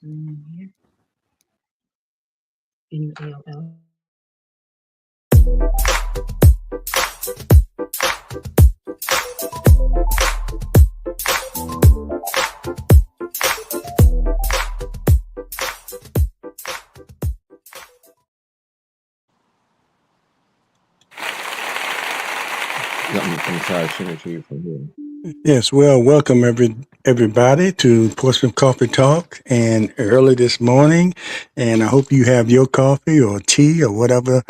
I'm sorry, send it to you from here. Yes, well, welcome everybody to Portsmouth Coffee Talk, and early this morning, and I hope you have your coffee or tea or whatever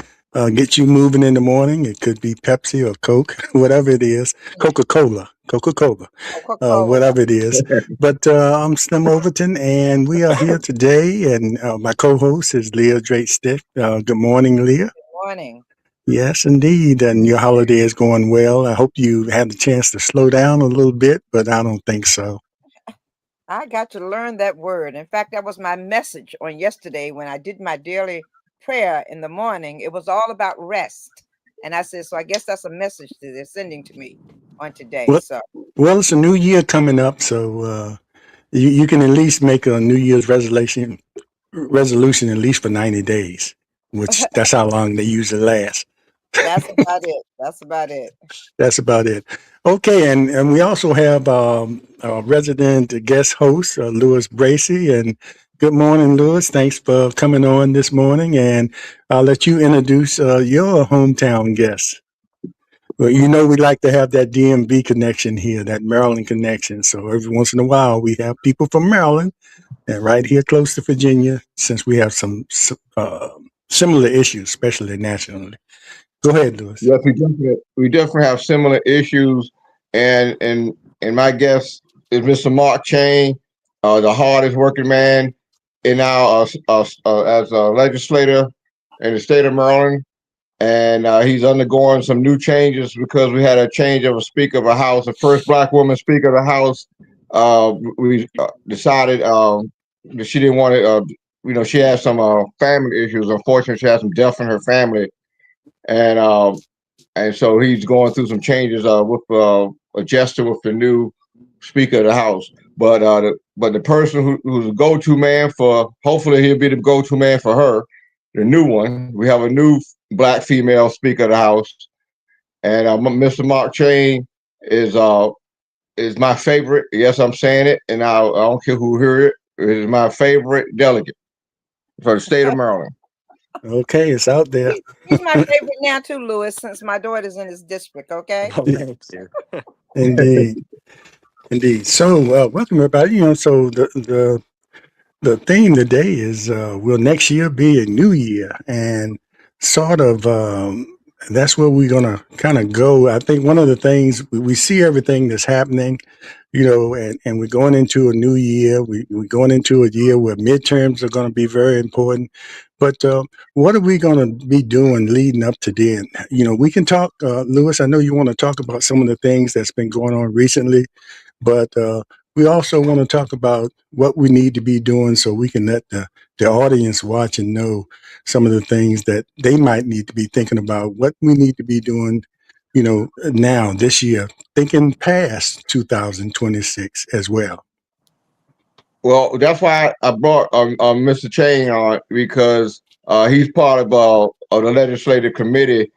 gets you moving in the morning. It could be Pepsi or Coke, whatever it is, Coca-Cola, whatever it is. But I'm Slim Overton, and we are here today, and my co-host is Leah Drake-Stick. Good morning, Leah. Morning. Yes, indeed. And your holiday is going well. I hope you had the chance to slow down a little bit, but I don't think so. I got to learn that word. In fact, that was my message on yesterday when I did my daily prayer in the morning. It was all about rest. And I said, so I guess that's a message that they're sending to me on today. Well, So well, it's a new year coming up, so you can at least make a New Year's resolution at least for 90 days, which that's how long they usually last. that's about it. That's about it. That's about it. Okay, and we also have our resident guest host, Louis Bracy. And good morning, Louis. Thanks for coming on this morning. And I'll let you introduce your hometown guest. Well, you know we like to have that DMV connection here, that Maryland connection. So every once in a while, we have people from Maryland and right here close to Virginia, since we have some similar issues, especially nationally. Go ahead, Louis. Yes, we definitely have similar issues, and my guest is Mr. Mark Chain, the hardest working man in our as a legislator in the state of Maryland, and he's undergoing some new changes because we had a change of a Speaker of the House, the first Black woman Speaker of the House. We decided that she didn't want to. She had some family issues. Unfortunately, she had some death in her family, and so he's going through some changes with adjusting with the new Speaker of the House. But the person who's a go-to man for, hopefully he'll be the go-to man for her, the new one. We have a new Black female Speaker of the House, and Mr. Mark Chain is my favorite. Yes, I'm saying it, and I don't care who hear it. It is my favorite delegate for the state of Maryland. Okay, it's out there. He's my favorite now too, Louis, since my daughter's in his district. Okay. Oh, thanks, dear. Indeed, indeed. So, welcome everybody. So the theme today is will next year be a new year, and sort of that's where we're gonna kind of go. I think one of the things we see everything that's happening, and we're going into a new year. We're going into a year where midterms are going to be very important. But what are we going to be doing leading up to then? We can talk, Lewis. I know you want to talk about some of the things that's been going on recently, but we also want to talk about what we need to be doing so we can let the audience watch and know some of the things that they might need to be thinking about, what we need to be doing, now this year, thinking past 2026 as well. Well, that's why I brought Mr. Chain on, because he's part of the legislative committee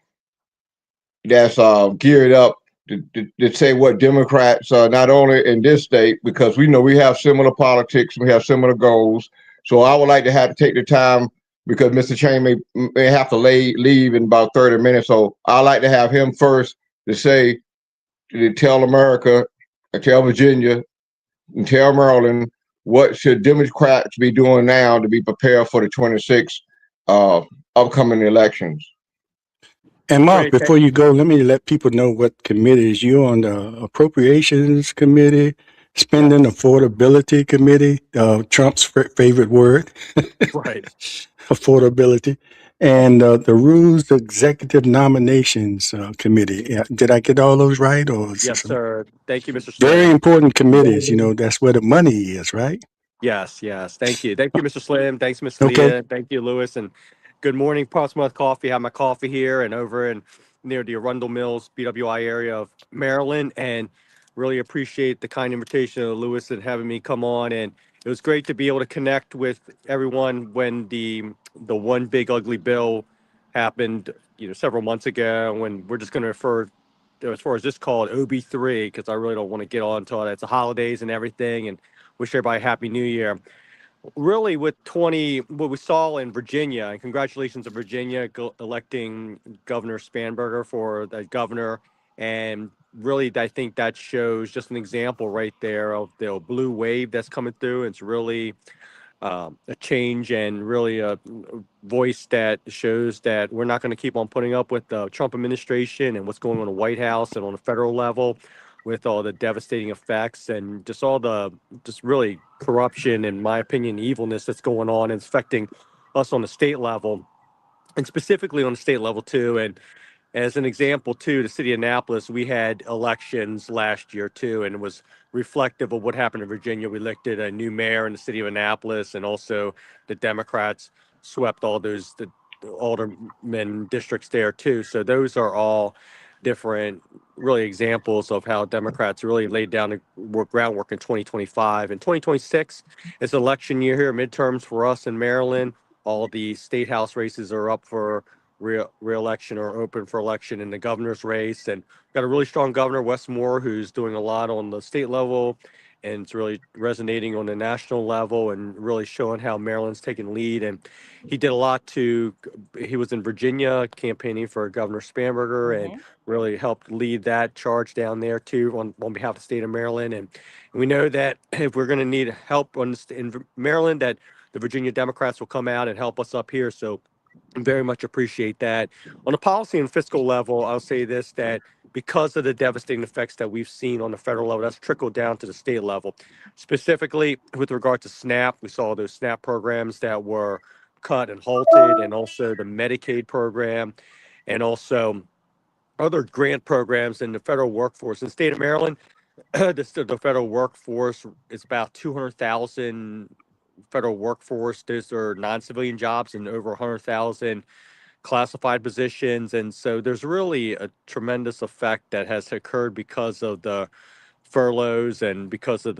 that's geared up to say what Democrats, not only in this state, because we know we have similar politics, we have similar goals. So I would like to have to take the time, because Mr. Chain may have to leave in about 30 minutes. So I like to have him first to tell America, and tell Virginia, and tell Maryland, what should Democrats be doing now to be prepared for the 26 upcoming elections? And Mark, before you go, let me let people know what committees you're on: the Appropriations Committee, Spending Affordability Committee, Trump's favorite word, Right. affordability, and the Rules Executive Nominations Committee. Did I get all those right? Or Yes, sir. Thank you, Mr. Slim. very important committees. That's where the money is, right? Yes. Thank you. Thank you, Mr. Slim. Thanks, Miss Okay. Leah. Thank you, Lewis. And good morning, Portsmouth Coffee. Have my coffee here and over in near the Arundel Mills, BWI area of Maryland. And really appreciate the kind invitation of Lewis and having me come on and it was great to be able to connect with everyone when the one big ugly bill happened, several months ago. When we're just going to refer, as far as this called OB3, because I really don't want to get on to all that. It's the holidays and everything, and wish everybody a happy New Year. Really, with what we saw in Virginia, and congratulations to Virginia electing Governor Spanberger for the governor. And really, I think that shows just an example right there of the blue wave that's coming through. It's really a change, and really a voice that shows that we're not going to keep on putting up with the Trump administration and what's going on in the White House and on the federal level, with all the devastating effects and just all the just really corruption, in my opinion, evilness that's going on and it's affecting us on the state level, and specifically on the state level too. And as an example, too, the city of Annapolis, we had elections last year, too, and it was reflective of what happened in Virginia. We elected a new mayor in the city of Annapolis, and also the Democrats swept all the alderman districts there, too. So those are all different, really, examples of how Democrats really laid down the groundwork in 2025. And 2026 is election year here, midterms for us in Maryland. All the state house races are up for re-election or open for election in the governor's race. And got a really strong governor, Wes Moore, who's doing a lot on the state level, and it's really resonating on the national level and really showing how Maryland's taking lead. And he did a lot he was in Virginia campaigning for Governor Spanberger, and Mm-hmm. really helped lead that charge down there too on behalf of the state of Maryland. And we know that if we're going to need help in Maryland, that the Virginia Democrats will come out and help us up here. So very much appreciate that. On a policy and fiscal level, I'll say this, that because of the devastating effects that we've seen on the federal level, that's trickled down to the state level. Specifically, with regard to SNAP, we saw those SNAP programs that were cut and halted, and also the Medicaid program, and also other grant programs in the federal workforce. In the state of Maryland, the federal workforce is about 200,000 federal workforce. Those are non-civilian jobs, and over 100,000 classified positions. And so there's really a tremendous effect that has occurred because of the furloughs and because of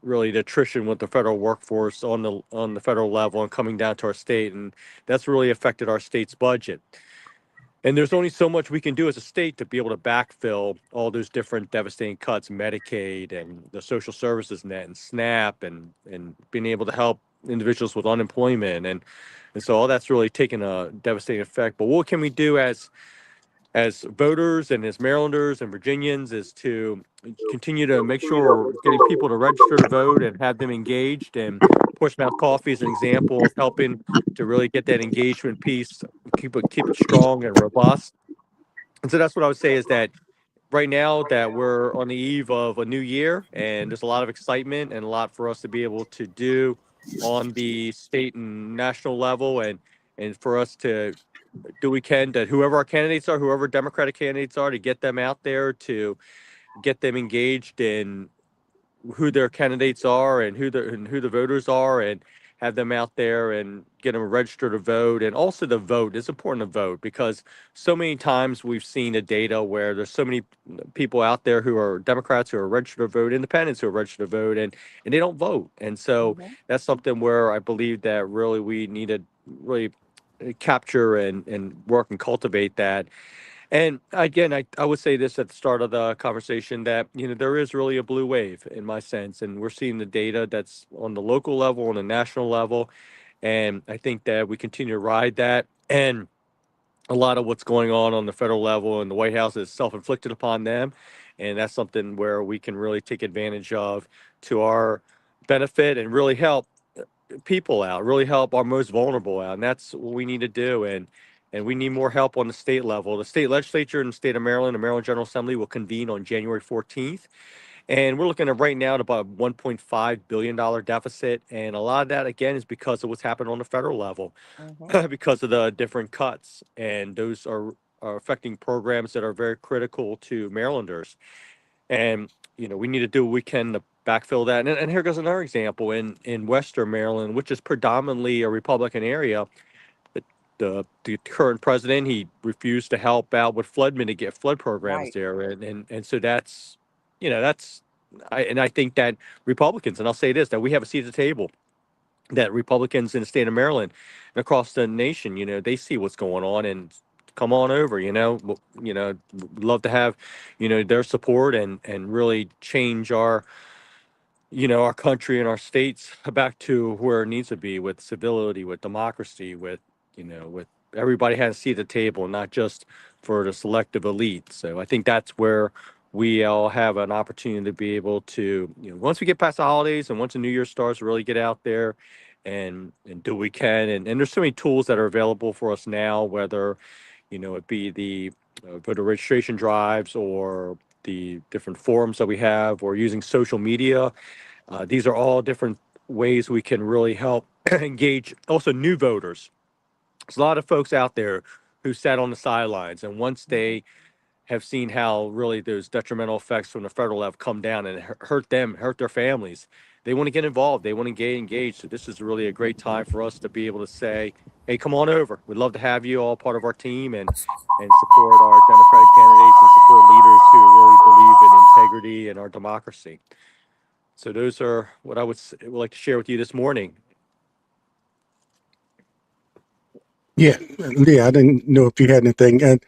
really the attrition with the federal workforce on the federal level and coming down to our state. And that's really affected our state's budget. And there's only so much we can do as a state to be able to backfill all those different devastating cuts, Medicaid and the social services net and SNAP, and being able to help individuals with unemployment. And so all that's really taken a devastating effect. But what can we do as voters and as Marylanders and Virginians is to continue to make sure we're getting people to register to vote and have them engaged. And Portsmouth Coffee is an example of helping to really get that engagement piece, keep it strong and robust. And so that's what I would say, is that right now that we're on the eve of a new year, and there's a lot of excitement and a lot for us to be able to do on the state and national level, and for us to do we can to whoever our candidates are, whoever Democratic candidates are, to get them out there, to get them engaged in who their candidates are and who the voters are, and have them out there and get them registered to vote. And also, the vote, it's important to vote, because so many times we've seen the data where there's so many people out there who are Democrats who are registered to vote, independents who are registered to vote, and they don't vote. And so Mm-hmm. that's something where I believe that really we need to really capture and work and cultivate that. And again, I would say this at the start of the conversation, that there is really a blue wave in my sense, and we're seeing the data that's on the local level, on the national level, and I think that we continue to ride that. And a lot of what's going on the federal level and the White House is self-inflicted upon them, and that's something where we can really take advantage of to our benefit and really help people out, really help our most vulnerable out, and that's what we need to do. And we need more help on the state level. The state legislature in the state of Maryland, the Maryland General Assembly, will convene on January 14th, and we're looking at right now at about $1.5 billion deficit, and a lot of that again is because of what's happened on the federal level, Mm-hmm. because of the different cuts, and those are affecting programs that are very critical to Marylanders. And we need to do what we can to backfill that. And here goes another example in Western Maryland, which is predominantly a Republican area. The, the current president, he refused to help out with flood programs Right. there, and so that's I think that Republicans, and I'll say this, that we have a seat at the table, that Republicans in the state of Maryland and across the nation, they see what's going on and come on over. Love to have, their support and really change our country and our states back to where it needs to be, with civility, with democracy, with everybody has a seat at the table, not just for the selective elite. So I think that's where we all have an opportunity to be able to, once we get past the holidays and once the new year starts, really get out there and do what we can. And there's so many tools that are available for us now, whether, it be the voter registration drives or the different forums that we have, or using social media. These are all different ways we can really help engage also new voters. There's a lot of folks out there who sat on the sidelines, and once they have seen how really those detrimental effects from the federal level come down and hurt them, hurt their families, they want to get involved. They want to get engaged. So this is really a great time for us to be able to say, "Hey, come on over. We'd love to have you all part of our team and support our Democratic candidates and support leaders who really believe in integrity and our democracy." So those are what I would like to share with you this morning. Yeah, yeah. I didn't know if you had anything, and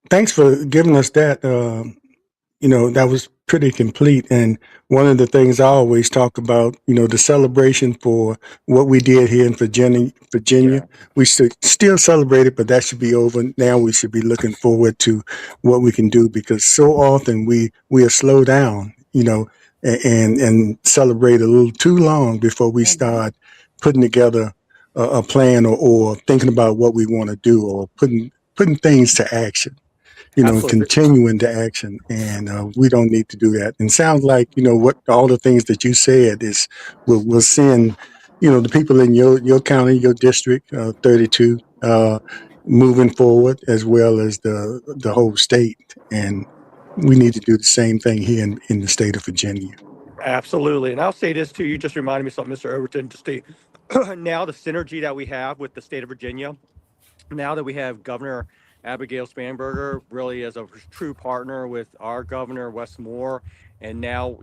thanks for giving us that. That was pretty complete. And one of the things I always talk about, the celebration for what we did here in Virginia, Yeah, we should still celebrate it, but that should be over. Now we should be looking forward to what we can do, because so often we are slow down, and celebrate a little too long before we Hmm. start putting together a plan, or thinking about what we want to do, or putting things to action, absolutely. continue into action. And we don't need to do that. And sounds like, what all the things that you said is will send, the people in your county, your district, 32, moving forward, as well as the whole state. And we need to do the same thing here in the state of Virginia. Absolutely. And I'll say this too. You just reminded me of something, Mr. Overton, to state now the synergy that we have with the state of Virginia, now that we have Governor Abigail Spanberger really as a true partner with our governor Wes Moore, and now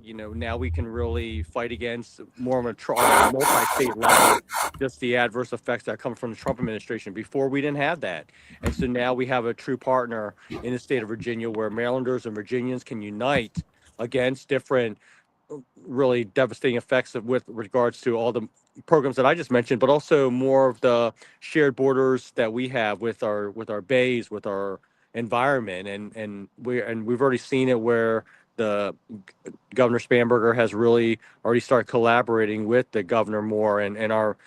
we can really fight against more of on a multi-state level, just the adverse effects that come from the Trump administration. Before we didn't have that, and so now we have a true partner in the state of Virginia, where Marylanders and Virginians can unite against different really devastating effects with regards to all the programs that I just mentioned, but also more of the shared borders that we have with our bays, with our environment, and we've already seen it where the Governor Spanberger has really already started collaborating with the Governor Moore and our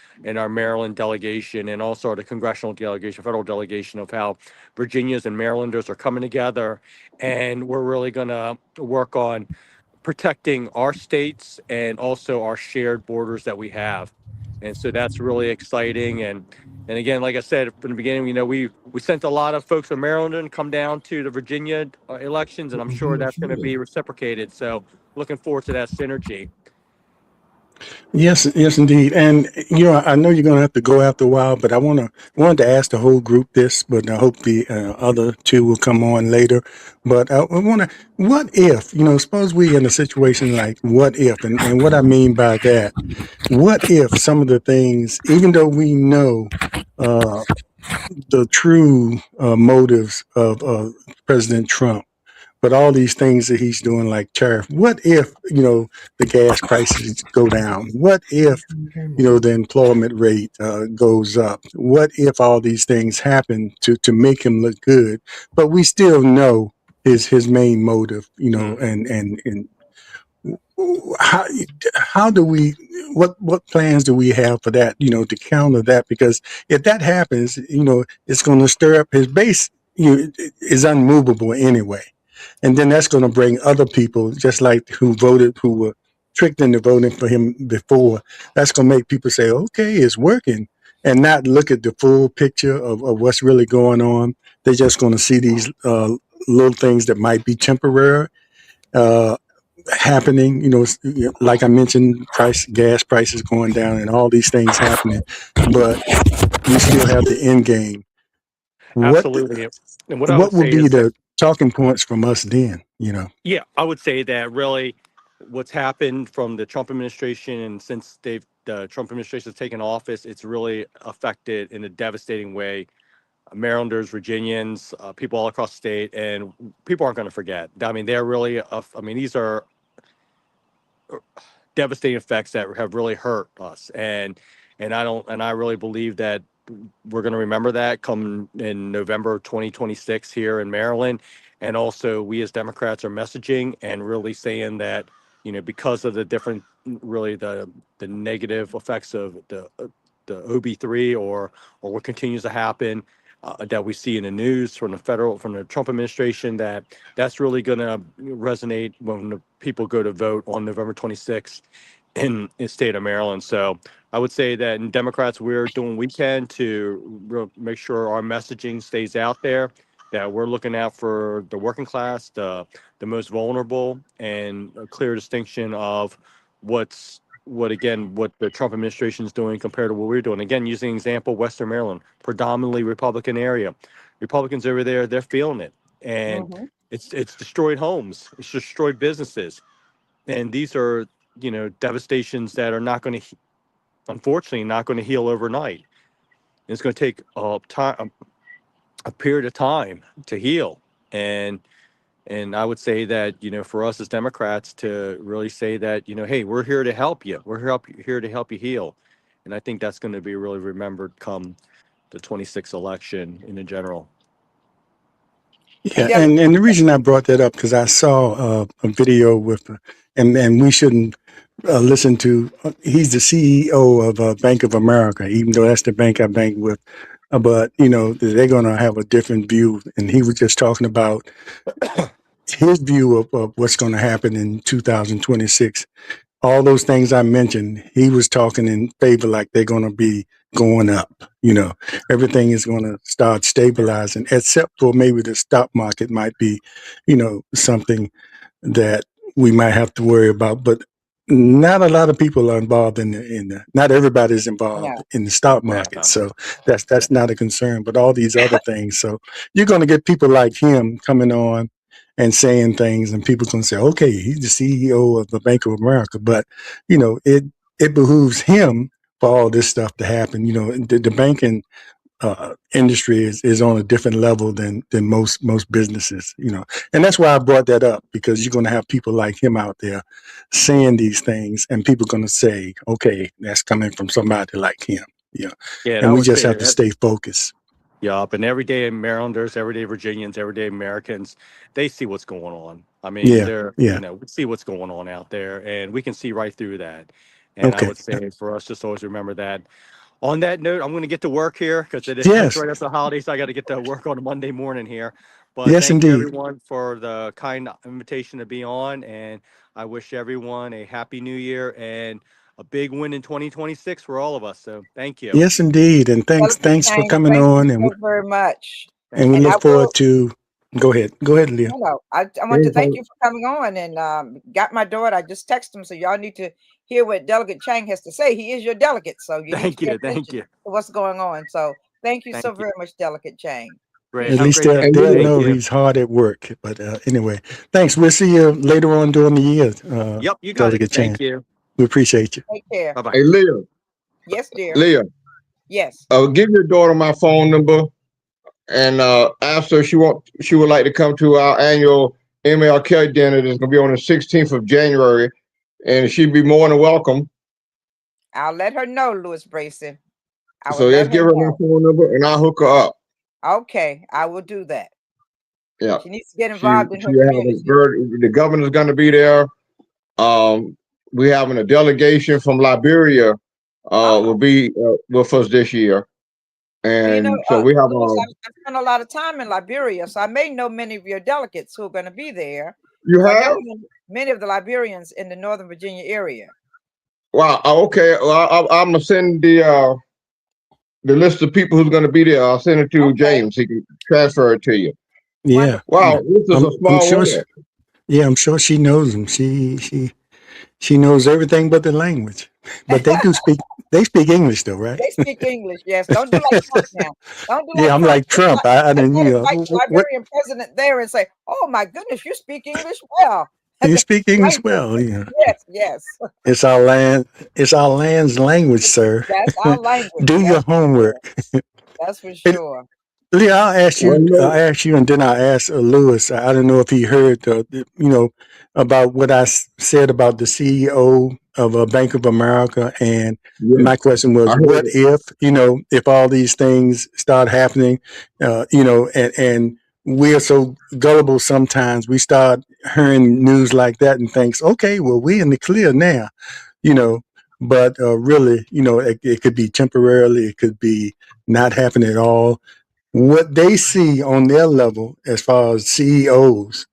Maryland delegation, and also the congressional delegation, federal delegation, of how Virginians and Marylanders are coming together, and we're really going to work on protecting our states and also our shared borders that we have. And so that's really exciting. And again, like I said from the beginning, we sent a lot of folks from Maryland come down to the Virginia elections, and I'm sure that's going to be reciprocated. So looking forward to that synergy. Yes, yes, indeed. And I know you're going to have to go after a while, but wanted to ask the whole group this, but I hope the other two will come on later. But I want to, what if, suppose we in a situation like what if, and what I mean by that, what if some of the things, even though we know uh, the true motives of President Trump, but all these things that he's doing, like tariff, what if, the gas prices go down? What if, the employment rate goes up? What if all these things happen to make him look good? But we still know his main motive, Mhm. and how how do we what plans do we have for that, to counter that? Because if that happens, it's going to stir up his base. Is unmovable anyway, and then that's going to bring other people, just like who were tricked into voting for him before. That's going to make people say, okay, it's working, and not look at the full picture of what's really going on. They're just going to see these little things that might be temporary uh, happening. Like I mentioned, gas prices going down, and all these things happening, but we still have the end game. What Absolutely. And what I what would would say be is that, the talking points from us then, Yeah, I would say that really what's happened from the Trump administration and since the Trump administration has taken office, it's really affected in a devastating way Marylanders, Virginians, people all across the state, and people aren't going to forget. I mean, they're really, I mean, these are devastating effects that have really hurt us, and I really believe that we're going to remember that come in November 2026 here in Maryland. And also, we as Democrats are messaging and really saying that, because of the different, really the negative effects of the OB3 or what continues to happen that we see in the news from the Trump administration, that's really going to resonate when the people go to vote on November 26th in the state of Maryland. So I would say that in Democrats, we're doing what we can to make sure our messaging stays out there, that we're looking out for the working class, the most vulnerable, and a clear distinction of what the Trump administration is doing compared to what we're doing. Again, using example, Western Maryland, predominantly Republican area. Republicans over there, they're feeling it. And Hmm. it's destroyed homes, it's destroyed businesses. And these are, devastations that are not going to, unfortunately, not going to heal overnight. It's going to take a period of time to heal. And I would say that, for us as Democrats to really say that, hey, we're here to help you. Here to help you heal. And I think that's going to be really remembered come the 26th election in general. And Yeah, Delegate, and the reason I brought that up because I saw a video with, and we shouldn't listen to. He's the CEO of Bank of America, even though that's the bank I bank with. But they're going to have a different view, and he was just talking about his view of what's going to happen in 2026. All those things I mentioned, he was talking in favor like they're going to be going up. Everything is going to start stabilizing, except for maybe the stock market might be, something that we might have to worry about. But not a lot of people are involved not everybody's involved no. in the stock market. Yeah. So that's not a concern. But all these other things. So you're going to get people like him coming on and saying things, and people going to say, okay, he's the CEO of the Bank of America. But, it behooves him for all this stuff to happen. The banking industry is on a different level than most businesses, and that's why I brought that up, because you're going to have people like him out there saying these things, and people are going to say, okay, that's coming from somebody like him. Yeah, and And I we would just say have to that. stay focused. Yup, and everyday Marylanders, everyday Virginians, everyday Americans, they see what's going on. I mean, Yeah, yeah. we see what's going on out there, and we can see right through that. And I Okay. would say for us, just always remember that. On that note, I'm going to get to work here because it's Yes, right after the holidays. I got to get to work on a Monday morning here. But yes, thank you, indeed. everyone, for the kind invitation to be on. And I wish everyone a happy new year and a big win in 2026 for all of us. So thank you. Yes, indeed. And Delegate thanks for Chang, coming thank you on, so very much. and Thank we you. And I look will, forward to. Go ahead, Leah. I want to thank you for coming on and got my daughter. I just texted him, so y'all need to hear what Delegate Chang has to say. He is your delegate, so you need to Thank pay you. attention Thank you. to what's going on. So thank you so Thank you. very much, Delegate Chang. Great. At Have a least Appreciate great it. day. And they'll Leah, Thank know you. he's hard at work. But anyway, thanks. We'll see you later on during the year, Yep, you got it. Delegate Thank Chan. you. We appreciate you. Take care. Bye bye. hey Leah, Yes, dear. Leah, Yes. give your daughter my phone number and ask her she would like to come to our annual MLK dinner that's gonna be on the 16th of January, and she'd be more than welcome. I'll let her know, Louis Brayson. I will So let just her give her my know. phone number and I'll hook her up. Okay, I will do that. Yeah. She needs to get She involved in she her have community. the governor's gonna be there. We having a delegation from Liberia will Oh, be with us this year. well, And so we have Louis, I've spent a lot of time in Liberia, so I may know many of your delegates who are going to be there you because I know have. many of the Liberians in the Northern Virginia area. Wow. Okay. Well, I'm gonna send the list of people who's gonna be there. I'll send it to Okay, James. He can transfer it to you. Yeah, wonderful. Wow, yeah. this is a I'm small sure. world. Yeah, I'm sure she knows him. She knows everything but the language. But they do speak. They speak English though, right? They speak English, yes. Don't do like Trump now. Don't do Yeah, like I'm Trump. like Trump. I I didn't, got to you invite know, the what Liberian president there and say, "Oh my goodness, you speak English well." you speak English Language. well. You know, Yes, yes. it's our land. It's our land's language, sir. That's our language. Do your That's for sure. homework. That's for And sure. Lee, Well, I'll ask you, and then I'll ask Lewis. I don't know if he heard, about what I said about the CEO of Bank of America. And yes, my question I was, heard what it. if, if all these things start happening, and we're so gullible sometimes, we start hearing news like that and thinks, okay, well, we're in the clear now, you know, but really, it could be temporarily, it could be not happen at all. What they see on their level as far as CEOs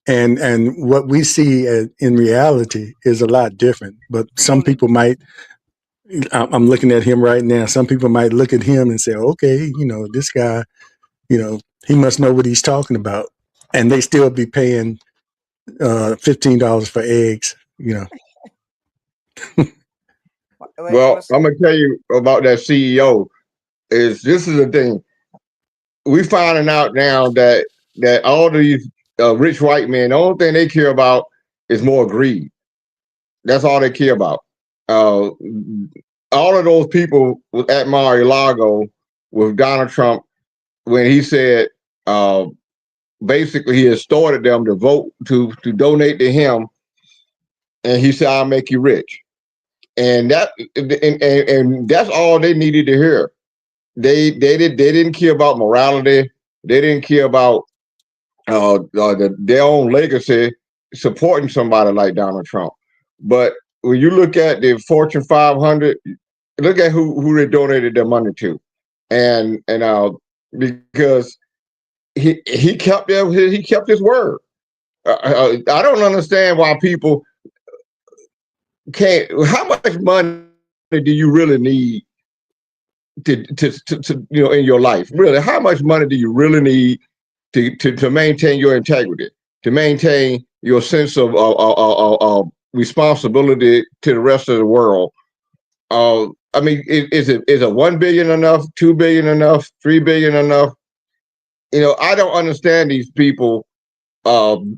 and what we see in reality is a lot different. But some Totally. people might, I'm looking at him right now, some people might look at him and say, okay, this guy, he must know what he's talking about. And they still be paying $15 for eggs, Well, Well, I'm gonna tell you about that CEO. This is the thing we finding out now that all these rich white men, the only thing they care about is more greed. That's all they care about. Uh, all of those people at Mar-a-Lago with Donald Trump when he said uh, basically he extorted them to vote to donate to him, and he said, "I'll make you rich." And and that's all they needed to hear. They didn't care about morality. They didn't care about their own legacy supporting somebody like Donald Trump. But when you look at the Fortune 500, look at who they donated their money to, and because he kept his word. I don't understand why people can't. How much money do you really need to in your life? Really, how much money do you really need to maintain your integrity, to maintain your sense of responsibility to the rest of the world? I mean, is it 1 billion enough? 2 billion enough? 3 billion enough? I don't understand these people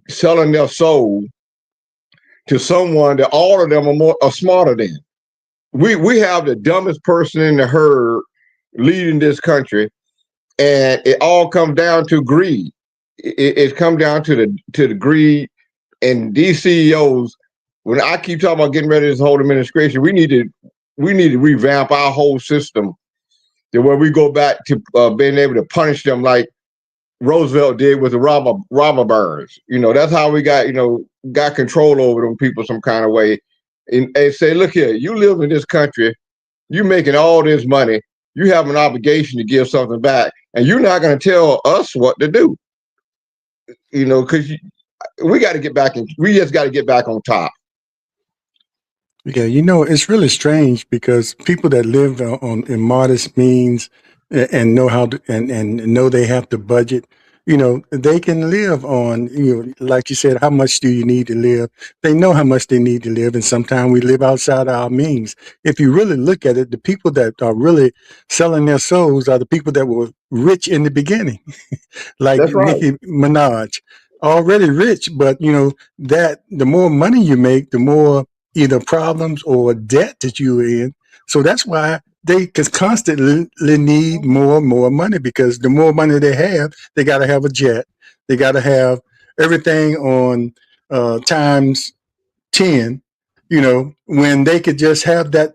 selling their soul to someone that all of them are smarter than. We have the dumbest person in the herd leading this country, and it all comes down to greed. It's come down to the greed, and these CEOs. When I keep talking about getting rid of this whole administration, we need to revamp our whole system to where we go back to being able to punish them like Roosevelt did with the robber barons. That's how we got control over them people some kind of way, and say, look here, you live in this country, you making all this money, you have an obligation to give something back, and you're not going to tell us what to do. Because we got to get back in. We just got to get back on top. Yeah, it's really strange because people that live in modest means and know how to and know they have to budget, they can live on, like you said, how much do you need to live? They know how much they need to live, and sometimes we live outside our means. If you really look at it, the people that are really selling their souls are the people that were rich in the beginning, like That's right. Nicki Minaj, already rich, but that the more money you make, the more either problems or debt that you're in. So that's why they constantly need more and more money, because the more money they got to have a jet. They got to have everything on times 10, when they could just have that,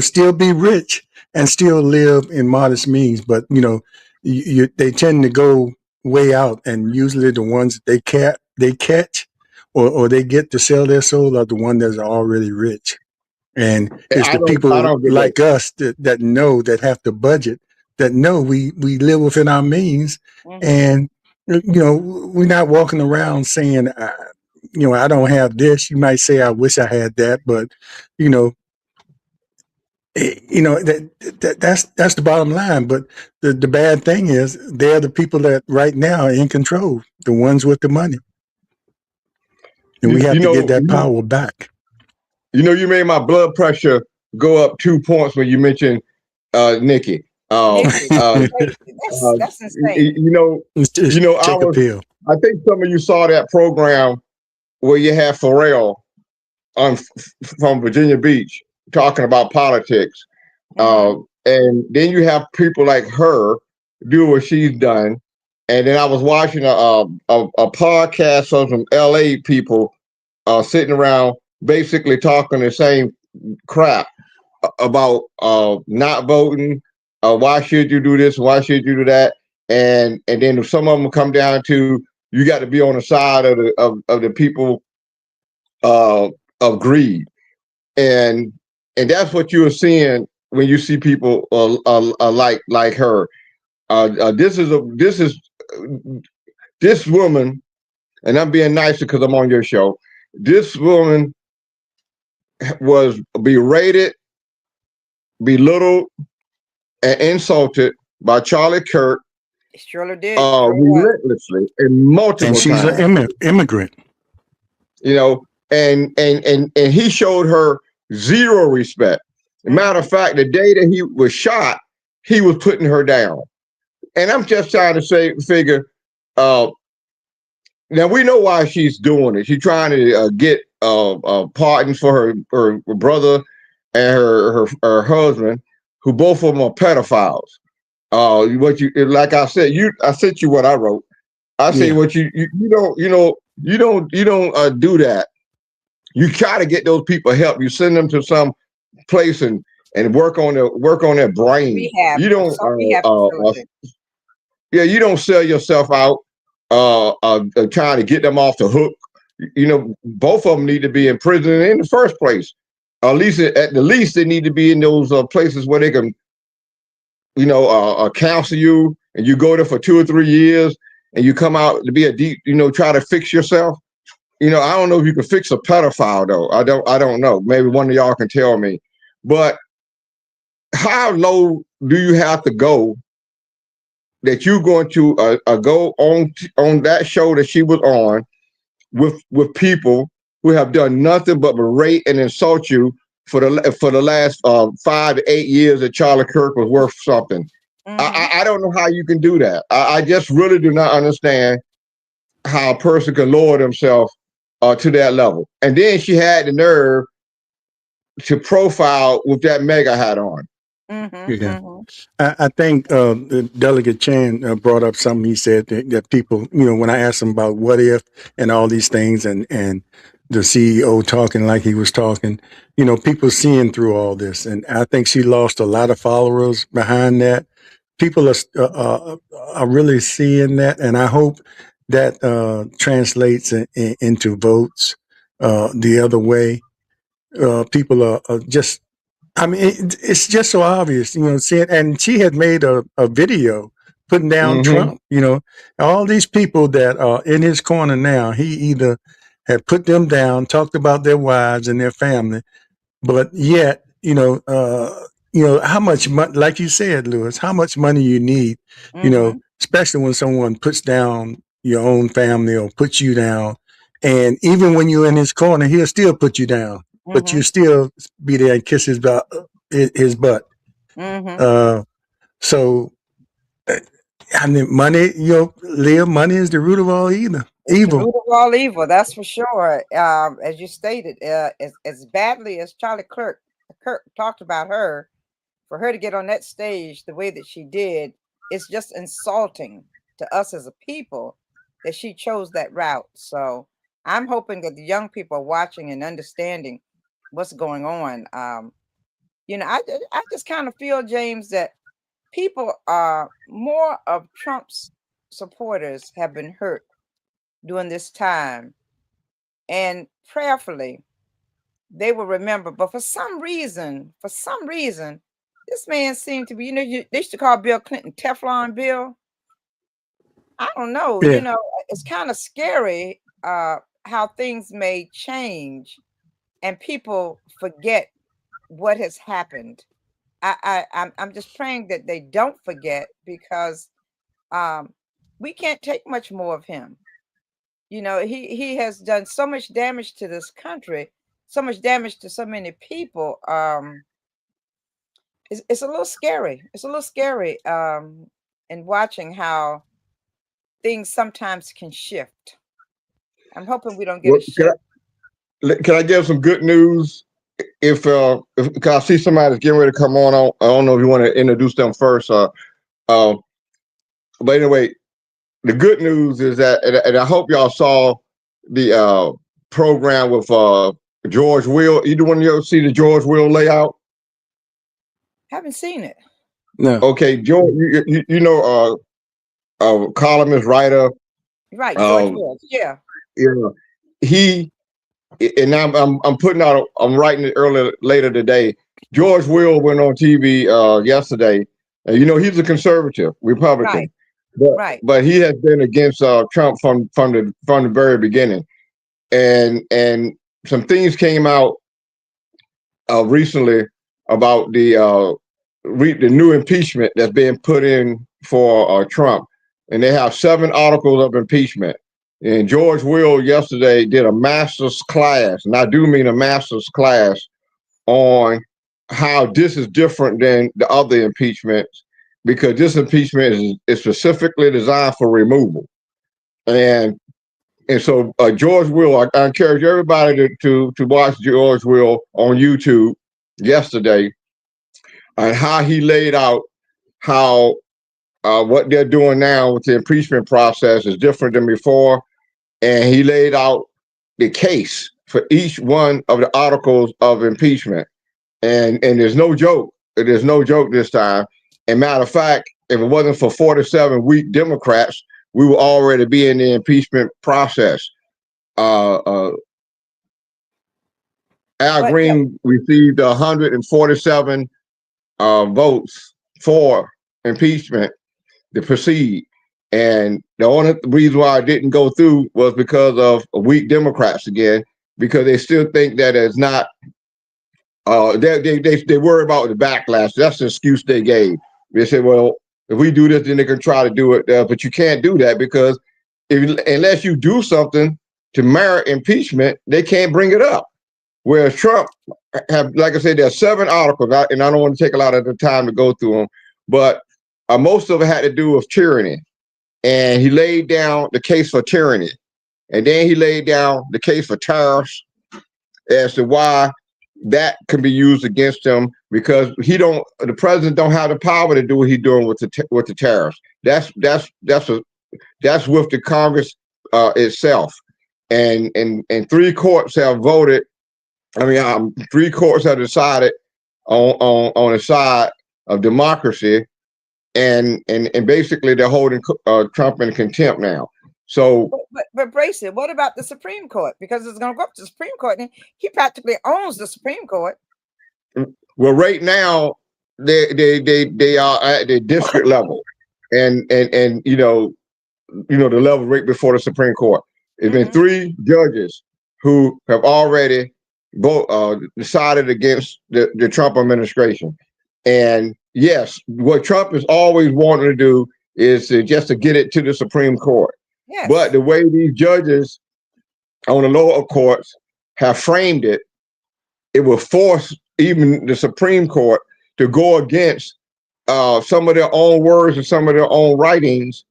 still be rich and still live in modest means. But, they tend to go way out, and usually the ones that they catch or they get to sell their soul are the one that's already rich. And it's the I people don't get that. like us that know, that have to budget, that know we live within our means. Mm-hmm. And, we're not walking around saying, I don't have this. You might say, I wish I had that, but, you know, that's the bottom line. But the bad thing is they're the people that right now are in control, the ones with the money. And You, we have you to get know, that power back. you made my blood pressure go up 2 points when you mentioned Nikki. Nikki, Uh, that's insane. Just I take a was. pill. I think some of you saw that program where you had Pharrell on from Virginia Beach talking about politics, Mm-hmm. and then you have people like her do what she's done, and then I was watching a podcast of some LA people sitting around basically talking the same crap about not voting. Why should you do this? Why should you do that? And then some of them come down to you got to be on the side of the people uh, of greed, and and that's what you are seeing when you see people like her. This woman, and I'm being nicer because I'm on your show. This woman was berated, belittled, and insulted by Charlie Kirk Surely did. Sure was. relentlessly and And multiple she's times. an immigrant. You know, and he showed her zero respect. Matter of Mm-hmm. fact, the day that he was shot, he was putting her down. And I'm just trying to figure. Uh, Now we know why she's doing it. She's trying to get pardons for her brother and her husband, who both of them are pedophiles. What you like? I said I sent you what I wrote. I say Yeah. what you don't do that. You try to get those people help. You send them to some place and work on their brain. Rehab, You don't some rehab facility. yeah, you don't sell yourself out trying to get them off the hook. Both of them need to be in prison in the first place. At the least, they need to be in those places where they can, counsel you, and you go there for 2 or 3 years, and you come out to be a deep, try to fix yourself. I don't know if you can fix a pedophile though. I don't know. Maybe one of y'all can tell me. But how low do you have to go that you're going to go on that show that she was on with people who have done nothing but berate and insult you for the last 5 to 8 years that Charlie Kirk was worth something? Mm-hmm. I don't know how you can do that. I just really do not understand how a person can lower themselves to that level. And then she had the nerve to profile with that mega hat on. Mm-hmm. Yeah. Mm-hmm. I think Delegate Chan brought up something. He said that people, when I asked him about what if and all these things, and the CEO talking like he was talking, people seeing through all this, and I think she lost a lot of followers behind that. People are really seeing that, and I hope that translates into votes the other way. People are just I mean, it's just so obvious, seeing, and she had made a video putting down Mm-hmm. Trump, all these people that are in his corner now, he either had put them down, talked about their wives and their family, but yet, how much money, like you said, Lewis, how much money you need, Mm-hmm. especially when someone puts down your own family or puts you down. And even when you're in his corner, he'll still put you down, but you Mm-hmm. still be there and kiss his butt. Mm-hmm. Uh, so, uh, I mean, money, Leah, money is the root of all It's the evil. root of all evil, that's for sure. As you stated, as badly as Charlie Kirk talked about her, for her to get on that stage the way that she did, it's just insulting to us as a people that she chose that route. So I'm hoping that the young people are watching and understanding what's going on. I just kind of feel, James, that people are more of Trump's supporters have been hurt during this time, and prayerfully they will remember. But for some reason, this man seemed to be, they used to call Bill Clinton Teflon Bill. I don't know, Yeah. it's kind of scary how things may change and people forget what has happened. I'm just praying that they don't forget, because um, we can't take much more of him. He has done so much damage to this country, so much damage to so many people. it's a little scary. It's a little scary in watching how things sometimes can shift. I'm hoping we don't get Well, a shift. can I give some good news? If cause I see somebody that's getting ready to come on, I don't know if you want to introduce them first. Uh, but anyway, the good news is that, and I hope y'all saw the program with George Will. Either one of you see the George Will layout? Haven't seen it. No. Okay, George, you know, columnist, writer. Right, George Um, Wills. Yeah. you know, he and I'm putting out. I'm writing it later today. George Will went on TV yesterday. You know, he's a conservative Right. Republican, but Right. he has been against Trump from the very beginning. And some things came out recently about the new impeachment that's being put in for Trump, and they have 7 articles of impeachment. And George Will yesterday did a master's class, and I do mean a master's class on how this is different than the other impeachments, because this impeachment is specifically designed for removal. And so George Will, I encourage everybody to watch George Will on YouTube yesterday, and how he laid out how what they're doing now with the impeachment process is different than before, and he laid out the case for each one of the articles of impeachment, and there's no joke. There's no joke this time. And matter of fact, if it wasn't for 47 weak Democrats, we would already be in the impeachment process. Uh, uh, Al But yeah, Green received 147 votes for impeachment to proceed. And the only reason why it didn't go through was because of weak Democrats again, because they still think that it's not. They worry about the backlash. That's the excuse they gave. They said, well, if we do this, then they can try to do it. But you can't do that, because unless you do something to merit impeachment, they can't bring it up. Whereas Trump have, like I said, there's 7 articles, and I don't want to take a lot of the time to go through them, but most of it had to do with tyranny. And he laid down the case for tyranny. And then he laid down the case for tariffs as to why that can be used against him, because the president don't have the power to do what he's doing with the tariffs. That's with the Congress itself. And 3 courts have voted. I mean, 3 courts have decided on the side of democracy, and basically they're holding Trump in contempt now. So, but Bracy, what about the Supreme Court? Because it's going to go up to the Supreme Court, and he practically owns the Supreme Court. well, right now they are at the district level, and the level right before the Supreme Court. It's been 3 judges who have already decided against the Trump administration. And yes, what Trump is always wanting to do is just to get it to the Supreme Court. Yes. But the way these judges on the lower courts have framed it, it will force even the Supreme Court to go against some of their own words and some of their own writings,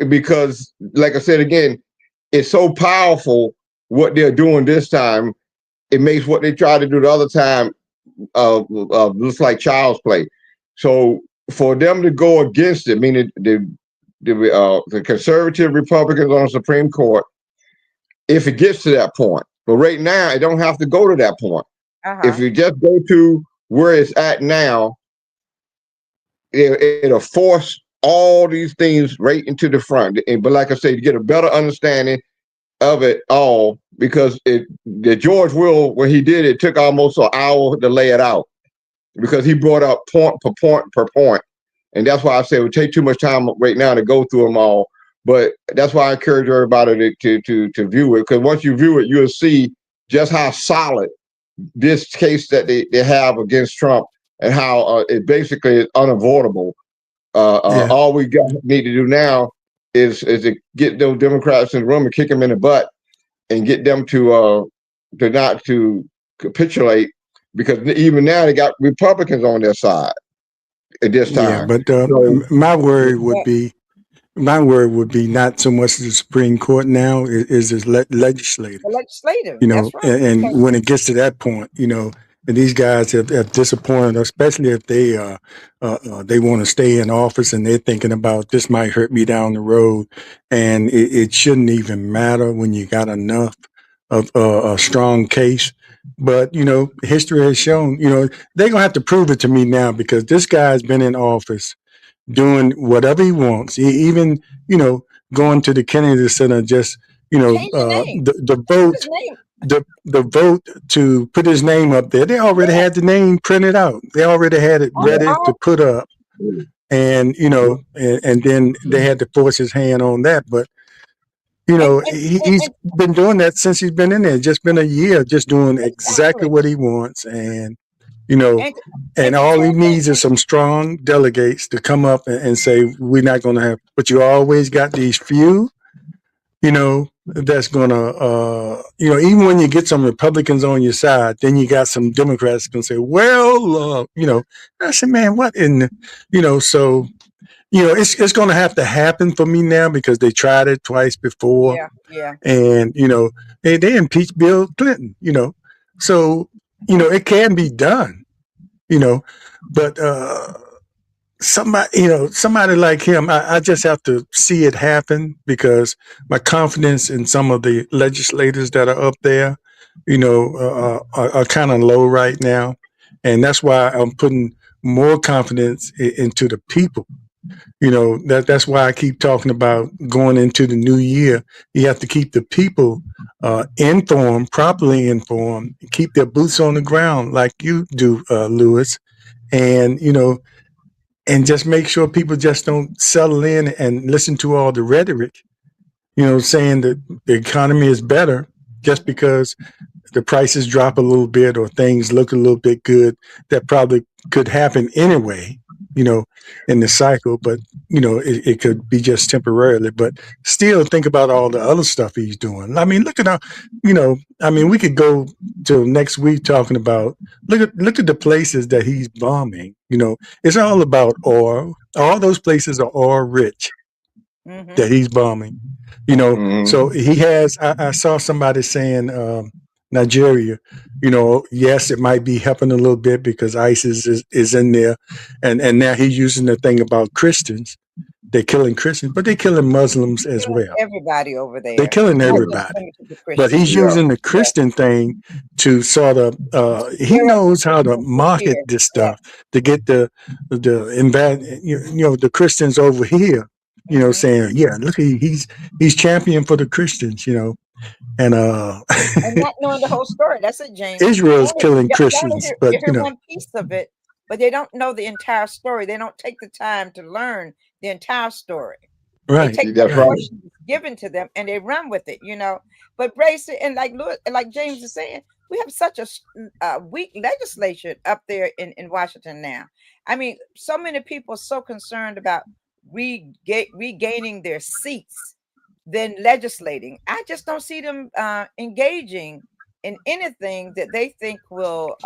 because, like I said again, it's so powerful what they're doing this time. It makes what they tried to do the other time looks like child's play. So for them to go against it, meaning the conservative Republicans on the Supreme Court, if it gets to that point, but right now it don't have to go to that point. If you just go to where it's at now, it'll force all these things right into the front. But like I said, you get a better understanding of it all, because the George Will, when he did it, took almost an hour to lay it out, because he brought up point per point. And that's why I say it would take too much time right now to go through them all. But that's why I encourage everybody to view it, because once you view it, you'll see just how solid this case that they have against Trump, and how it basically is unavoidable. Yeah. All we need to do now is to get those Democrats in the room and kick them in the butt, and get them to not to capitulate, because even now they got Republicans on their side at this Yeah, time. but So my worry would Yeah, be not so much the Supreme Court now is the legislative. the legislative. You know, That's right. and when it gets to that point, you know, and these guys have disappointed, especially if they want to stay in office and they're thinking about this might hurt me down the road, and it shouldn't even matter when you got enough of a strong case. But you know, history has shown, you know, they're gonna have to prove it to me now because this guy's been in office doing whatever he wants. Even, you know, going to the Kennedy Center, just, you know, Change the name. the Put his vote, name. the vote to put his name up there. They already Yeah. had the name printed out. They already had it On ready to all. put up. And, you know, and then they had to force his hand on that. But, you And, know, and, and, he's and been doing that since he's been in there. Just been a year, just doing exactly exactly. what he wants. And, you know, And and to all he tell them, needs is some strong delegates to come up and say, we're not going to have, but you always got these few, you know, that's going to, you know, even when you get some Republicans on your side, then you got some Democrats going to say, well, you know, I said, man, what in, you know, so, you know, it's going to have to happen for me now because they tried it twice before. yeah. And, you know, they impeached Bill Clinton, you know, so, you know, it can be done, you know, but, somebody, you know, somebody like him, I just have to see it happen because my confidence in some of the legislators that are up there, you know, are kind of low right now. And that's why I'm putting more confidence into the people. You know, that's why I keep talking about going into the new year. You have to keep the people informed, properly informed, keep their boots on the ground like you do, Lewis. And, you know, and just make sure people just don't settle in and listen to all the rhetoric, you know, saying that the economy is better just Mhm. because the prices drop a little bit or things look a little bit good. That probably could happen anyway, you know, in the cycle, but, you know, it could be just temporarily. But still think about all the other stuff he's doing. I mean, look at how, you know, I mean, we could go till next week talking about, look at the places that he's bombing. You know, it's all about oil. All those places are oil rich Hmm. that he's bombing. You know, mhm. so he has. I saw somebody saying Nigeria. You know, yes, it might be helping a little bit because ISIS is in there, and now he's using the thing about Christians. They're killing Christians, but they're killing Muslims as Killing well. everybody over They're there. killing It's not just everybody. limited to But he's Christians. Yeah. using the Yeah. Christian thing to sort of he Stir up the knows how to Christians to market fear. this Yeah. stuff to get the invade you know the Christians over here, you know, Hmm. saying, yeah, look, he's champion for the Christians, you know, and And not knowing the whole story. That's it, James. Israel's killing They only Christians, but you you hear know, one piece of it, but they don't know the entire story. They don't take the time to learn the entire story. They right, take That's what right. right, portion is given to them and they run with it, you know. But Brace and like Lewis, like James is saying, we have such a weak legislation up there in Washington now. I mean, so many people are so concerned about regaining their seats than legislating. I just don't see them engaging in anything that they think will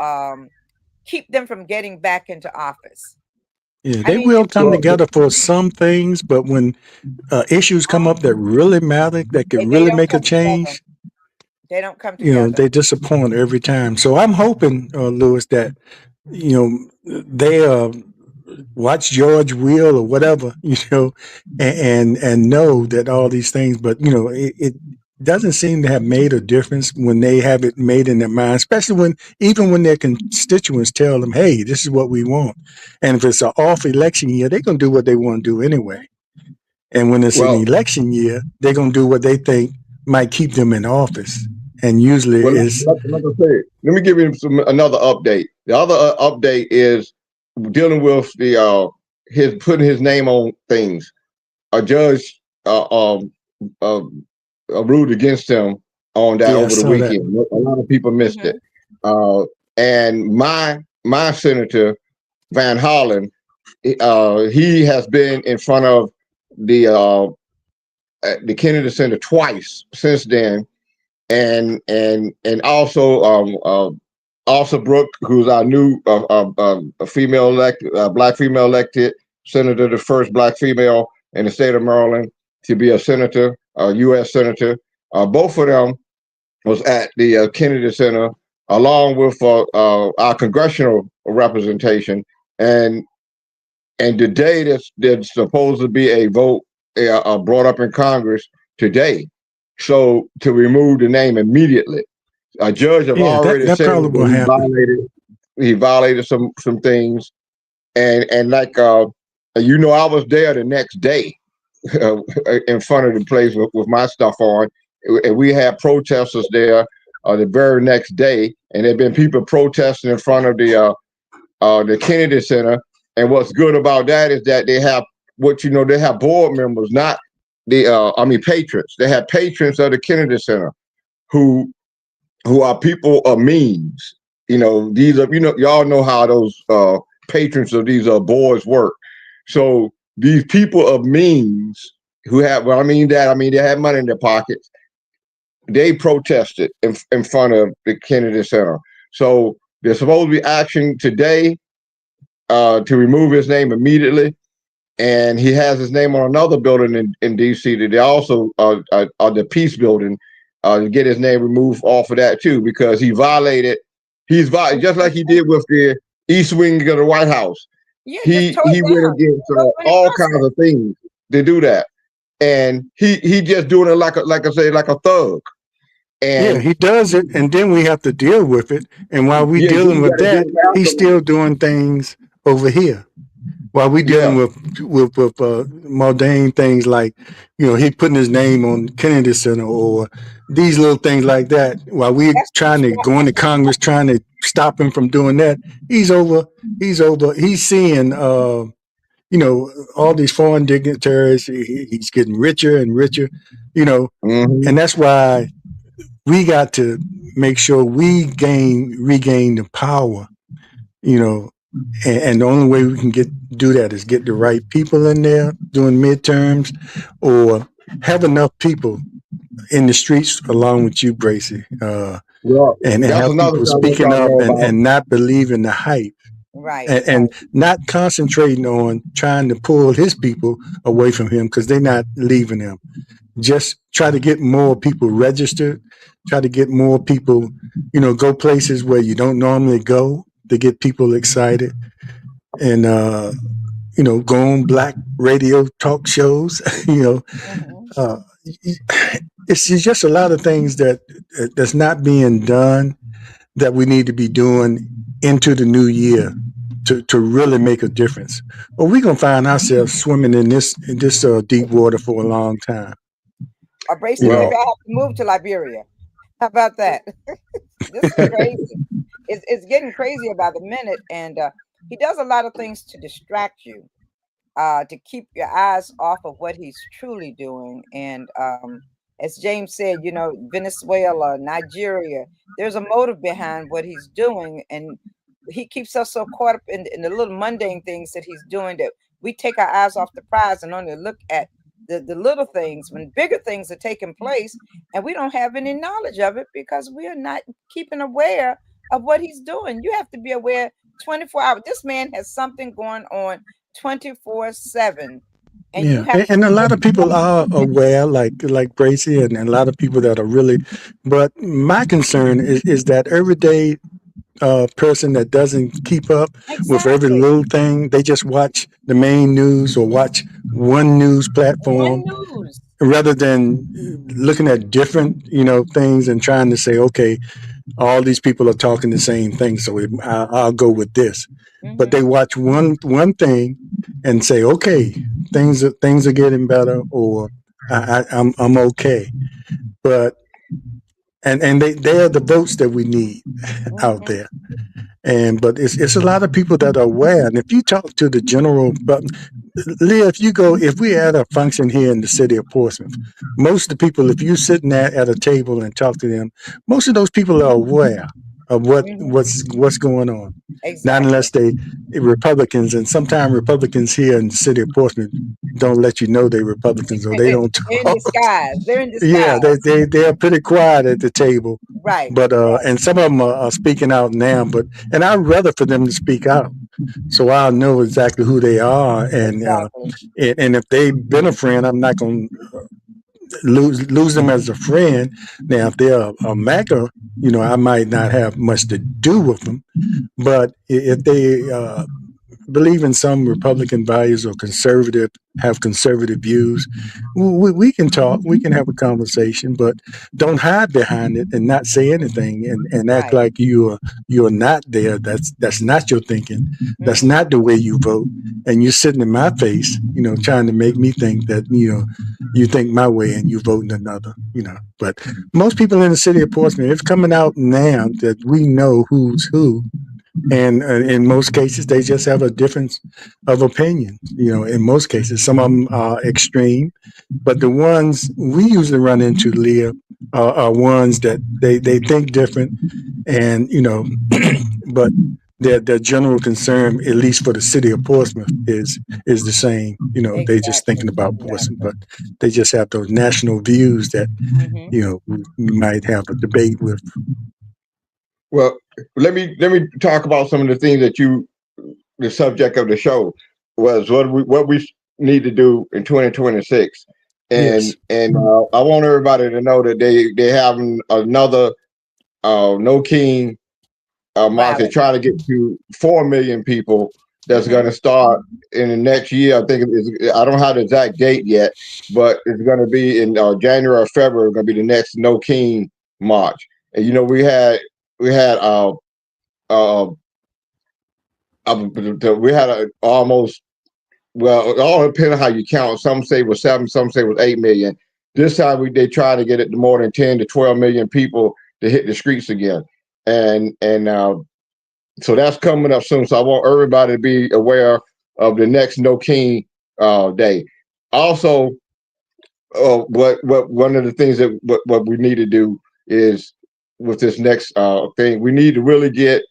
keep them from getting back into office. yeah, I they mean, will come Well, together for some things, but when issues come up that really matter, that could they really don't make a come together. change, They don't come you know, together. they disappoint every time. So I'm hoping, Lewis, that you know they watch George Will or whatever, you know, and know that all these things. But you know, it doesn't seem to have made a difference when they have it made in their mind, especially when even when their constituents tell them, "Hey, this is what we want," and if it's an off election year, they're gonna do what they want to do anyway. And when it's an well, election year, they're gonna do what they think might keep them in office. And usually well. it's Like I said, let me give you another update. The other update is dealing with the his putting his name on things. A judge uh, ruled against him on that yeah, I over the saw that. weekend. A lot of people missed it. Mhm. And my senator Van Hollen, he has been in front of the Kennedy Center twice since then, and also Brooke, who's our new female elected, black female elected senator, the first black female in the state of Maryland to be a senator, a U.S. senator. Both of them was at the Kennedy Center, along with our congressional representation, and today there's supposed to be a vote brought up in Congress today, so to remove the name immediately. A judge have Yeah, already that said probably will that happen. he violated some things, and like I was there the next day in front of the place with my stuff on, and we had protesters there the very next day, and there've been people protesting in front of the Kennedy Center. And what's good about that is that they have they have board members, not patrons. They have patrons of the Kennedy Center who are people of means. These are y'all know how those patrons of these boards work. So these people of means who have they have money in their pockets. They protested in front of the Kennedy Center. So there's supposed to be action today to remove his name immediately. And he has his name on another building in D.C. that they also are the Peace Building to get his name removed off of that too, because he violated. Just like he did with the East Wing of the White House. Yeah, just tore He it went down. against Go all 20%. kinds of things to do that, and he just doing it like a thug. Yeah, And he does it, and then we have to deal with it. And while we yeah, dealing you with got to do that, it he's afterwards. still doing things over here. While we dealing Yeah. with mundane things like, he putting his name on Kennedy Center or these little things like that. While we That's trying to go into Congress, trying to stop him from doing that, he's over. He's seeing, all these foreign dignitaries. He's getting richer and richer, Mm-hmm. and that's why we got to make sure we regain the power, and the only way we can do that is get the right people in there doing midterms, or have enough people in the streets along with you, Bracy, Yeah. and That's have another people thing I want speaking y'all to up know and, about. and not believing the hype, right, and not concentrating on trying to pull his people away from him because they're not leaving him. Just try to get more people registered, try to get more people, go places where you don't normally go to get people excited, and go on black radio talk shows. hmm uh, it's just a lot of things that's not being done that we need to be doing into the new year to really make a difference. Or we're gonna find ourselves swimming in this deep water for a long time. Bracy, You maybe know, I have to move to Liberia. How about that? This is crazy. It's getting crazier by the minute, and he does a lot of things to distract you, to keep your eyes off of what he's truly doing. And as James said, Venezuela, Nigeria, there's a motive behind what he's doing, and he keeps us so caught up in the little mundane things that he's doing that we take our eyes off the prize and only look at the little things when bigger things are taking place, and we don't have any knowledge of it because we are not keeping aware of what he's doing. You have to be aware 24 hours. This man has something going on 24/7, and you yeah, have and, to and a lot of be people are aware, like Bracy, and a lot of people that are really. But my concern is that everyday person that doesn't keep up with every exactly little thing, they just watch the main news or watch one news one platform news. rather than looking at different, things and trying to say, okay, all these people are talking the same thing, so I'll go with this. But they hmm watch one thing and say, okay, things are getting better, or I'm okay. But and they are the votes that we need out hmm there. But it's a lot of people that are aware. And if you talk to the general, but Leah, if we had a function here in the city of Portsmouth, most of the people, if you're sitting there at a table and talk to them, most of those people are aware of what's going on. Not Exactly. unless they Republicans, and sometimes Republicans here in the city of Portsmouth don't let you know they're Republicans, or they don't They're in talk. disguise. They're in Yeah, disguise. they're pretty quiet at the table, Right. but Right. and some of them are speaking out now. And I'd rather for them to speak out, so I'll know exactly who they are, Exactly. and if they've been a friend, I'm not going to lose them as a friend. Now, if they're a MAGA, I might not have much to do with them, but if they believe in some Republican values or have conservative views, we can talk, we can have a conversation, but don't hide behind it and not say anything and act Right. like you're not there. That's not your thinking. That's Mm-hmm. not the way you vote. And you're sitting in my face, trying to make me think that, you think my way and you voting another. But most people in the city of Portsmouth, it's coming out now that we know who's who, and in most cases they just have a difference of opinion. In most cases, some of them are extreme, but the ones we usually run into, Leah, are ones that they think different, and but their general concern, at least for the city of Portsmouth, is the same. They just Exactly. thinking about Portsmouth, Exactly. but they just have those national views that Mm-hmm. we might have a debate with. Well, let me talk about some of the things that the subject of the show was what we need to do in 2026, Yes. and I want everybody to know that they having another no king march. They're Rally. trying to get to 4 million people. That's Mm-hmm. going to start in the next year. I think I don't have the exact date yet, but it's going to be in January or February. Going to be the next no king march. And we had uh, we had almost, well, it all depends on how you count. Some say it was 7, some say it was 8 million. This time they try to get it to more than 10 to 12 million people to hit the streets again, and so that's coming up soon. So I want everybody to be aware of the next No King day. Also, what one of the things that what we need to do is with this next thing, we need to really get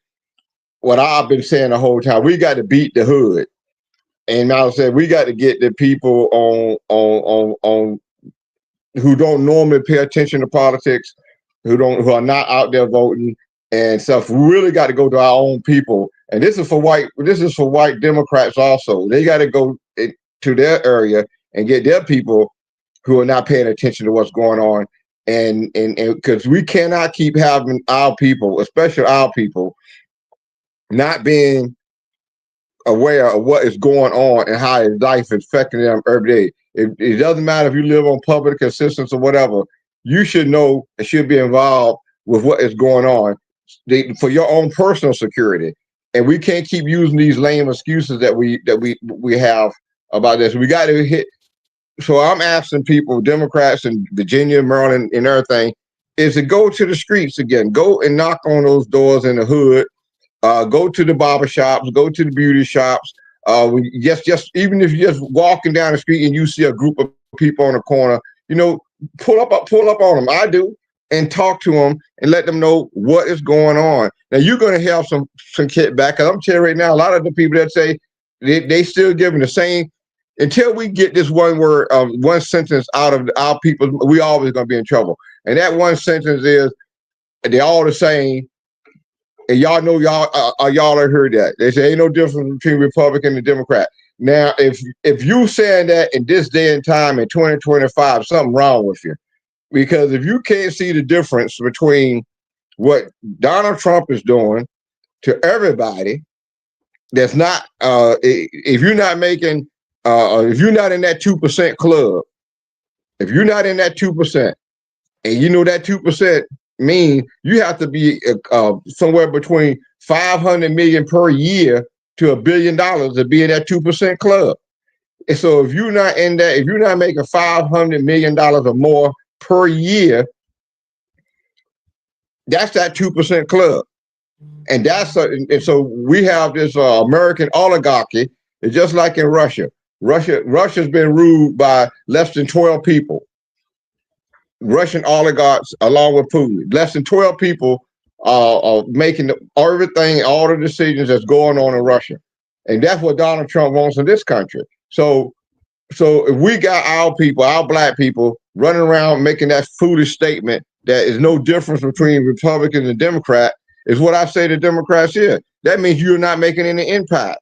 what I've been saying the whole time. We got to beat the hood. And I said we got to get the people on who don't normally pay attention to politics, who are not out there voting and stuff. We really got to go to our own people. And this is for white Democrats also. They got to go to their area and get their people who are not paying attention to what's going on. And because we cannot keep having our people, especially our people, not being aware of what is going on and how his life is affecting them every day. It doesn't matter if you live on public assistance or whatever. You should know and should be involved with what is going on for your own personal security. And we can't keep using these lame excuses that we have about this. We got to hit. So I'm asking people, Democrats in Virginia, Maryland, and everything, is to go to the streets again. Go and knock on those doors in the hood. Go to the barber shops, go to the beauty shops. Just even if you're just walking down the street and you see a group of people on the corner, pull up on them. I do, and talk to them and let them know what is going on. Now you're going to have some kickback. Cause I'm telling you right now, a lot of the people that say they still giving the same. Until we get this one word, one sentence out of our people, we always going to be in trouble. And that one sentence is, they're all the same. And y'all know y'all have heard that. They say ain't no difference between Republican and Democrat. Now, if you saying that in this day and time in 2025, something wrong with you. Because if you can't see the difference between what Donald Trump is doing to everybody, that's not if you're not making if you're not in that 2% club, if you're not in that 2%, and that 2% mean you have to be somewhere between 500 million per year to $1 billion to be in that 2% club. And so if you're not in that, if you're not making $500 million or more per year, that's that 2% club. And and so we have this American oligarchy. It's just like in Russia. Russia's been ruled by less than 12 people. Russian oligarchs, along with Putin, less than 12 people making everything, all the decisions that's going on in Russia. And that's what Donald Trump wants in this country. So if we got our people, our black people, running around making that foolish statement that is no difference between Republicans and Democrat, is what I say to Democrats here. That means you're not making any impact,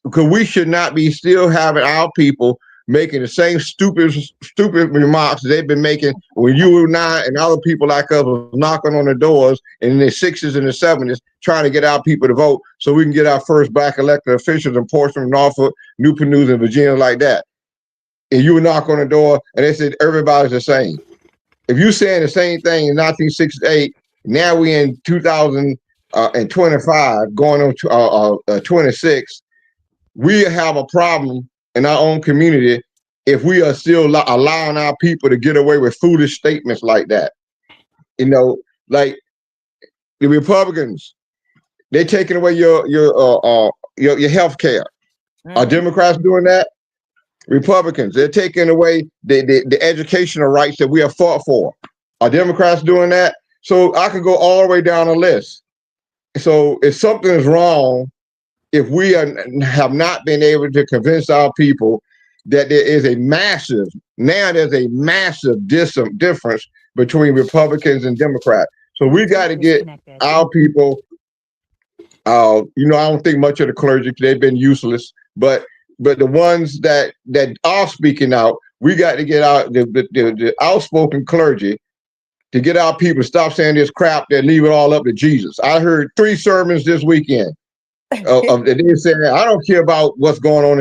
because we should not be still having our people making the same stupid remarks they've been making when you and I and other people like us was knocking on the doors in the 60s and the 70s trying to get our people to vote so we can get our first black elected officials in Portsmouth, Norfolk, Newport News, and Virginia like that. And you would knock on the door and they said everybody's the same. If you're saying the same thing in 1968, now we in 2025 going on to 26, we have a problem in our own community if we are still allowing our people to get away with foolish statements like that. You know, like the Republicans, they're taking away your health care. Are Democrats doing that? Republicans, they're taking away the educational rights that we have fought for. Are Democrats doing that? So I could go all the way down the list. So if something is wrong, if we have not been able to convince our people that there's a massive difference between Republicans and Democrats. So we got to get our people, I don't think much of the clergy, they've been useless, but the ones that are speaking out, we got to get out the outspoken clergy to get our people to stop saying this crap that leave it all up to Jesus. I heard 3 sermons this weekend of they saying, I don't care about what's going on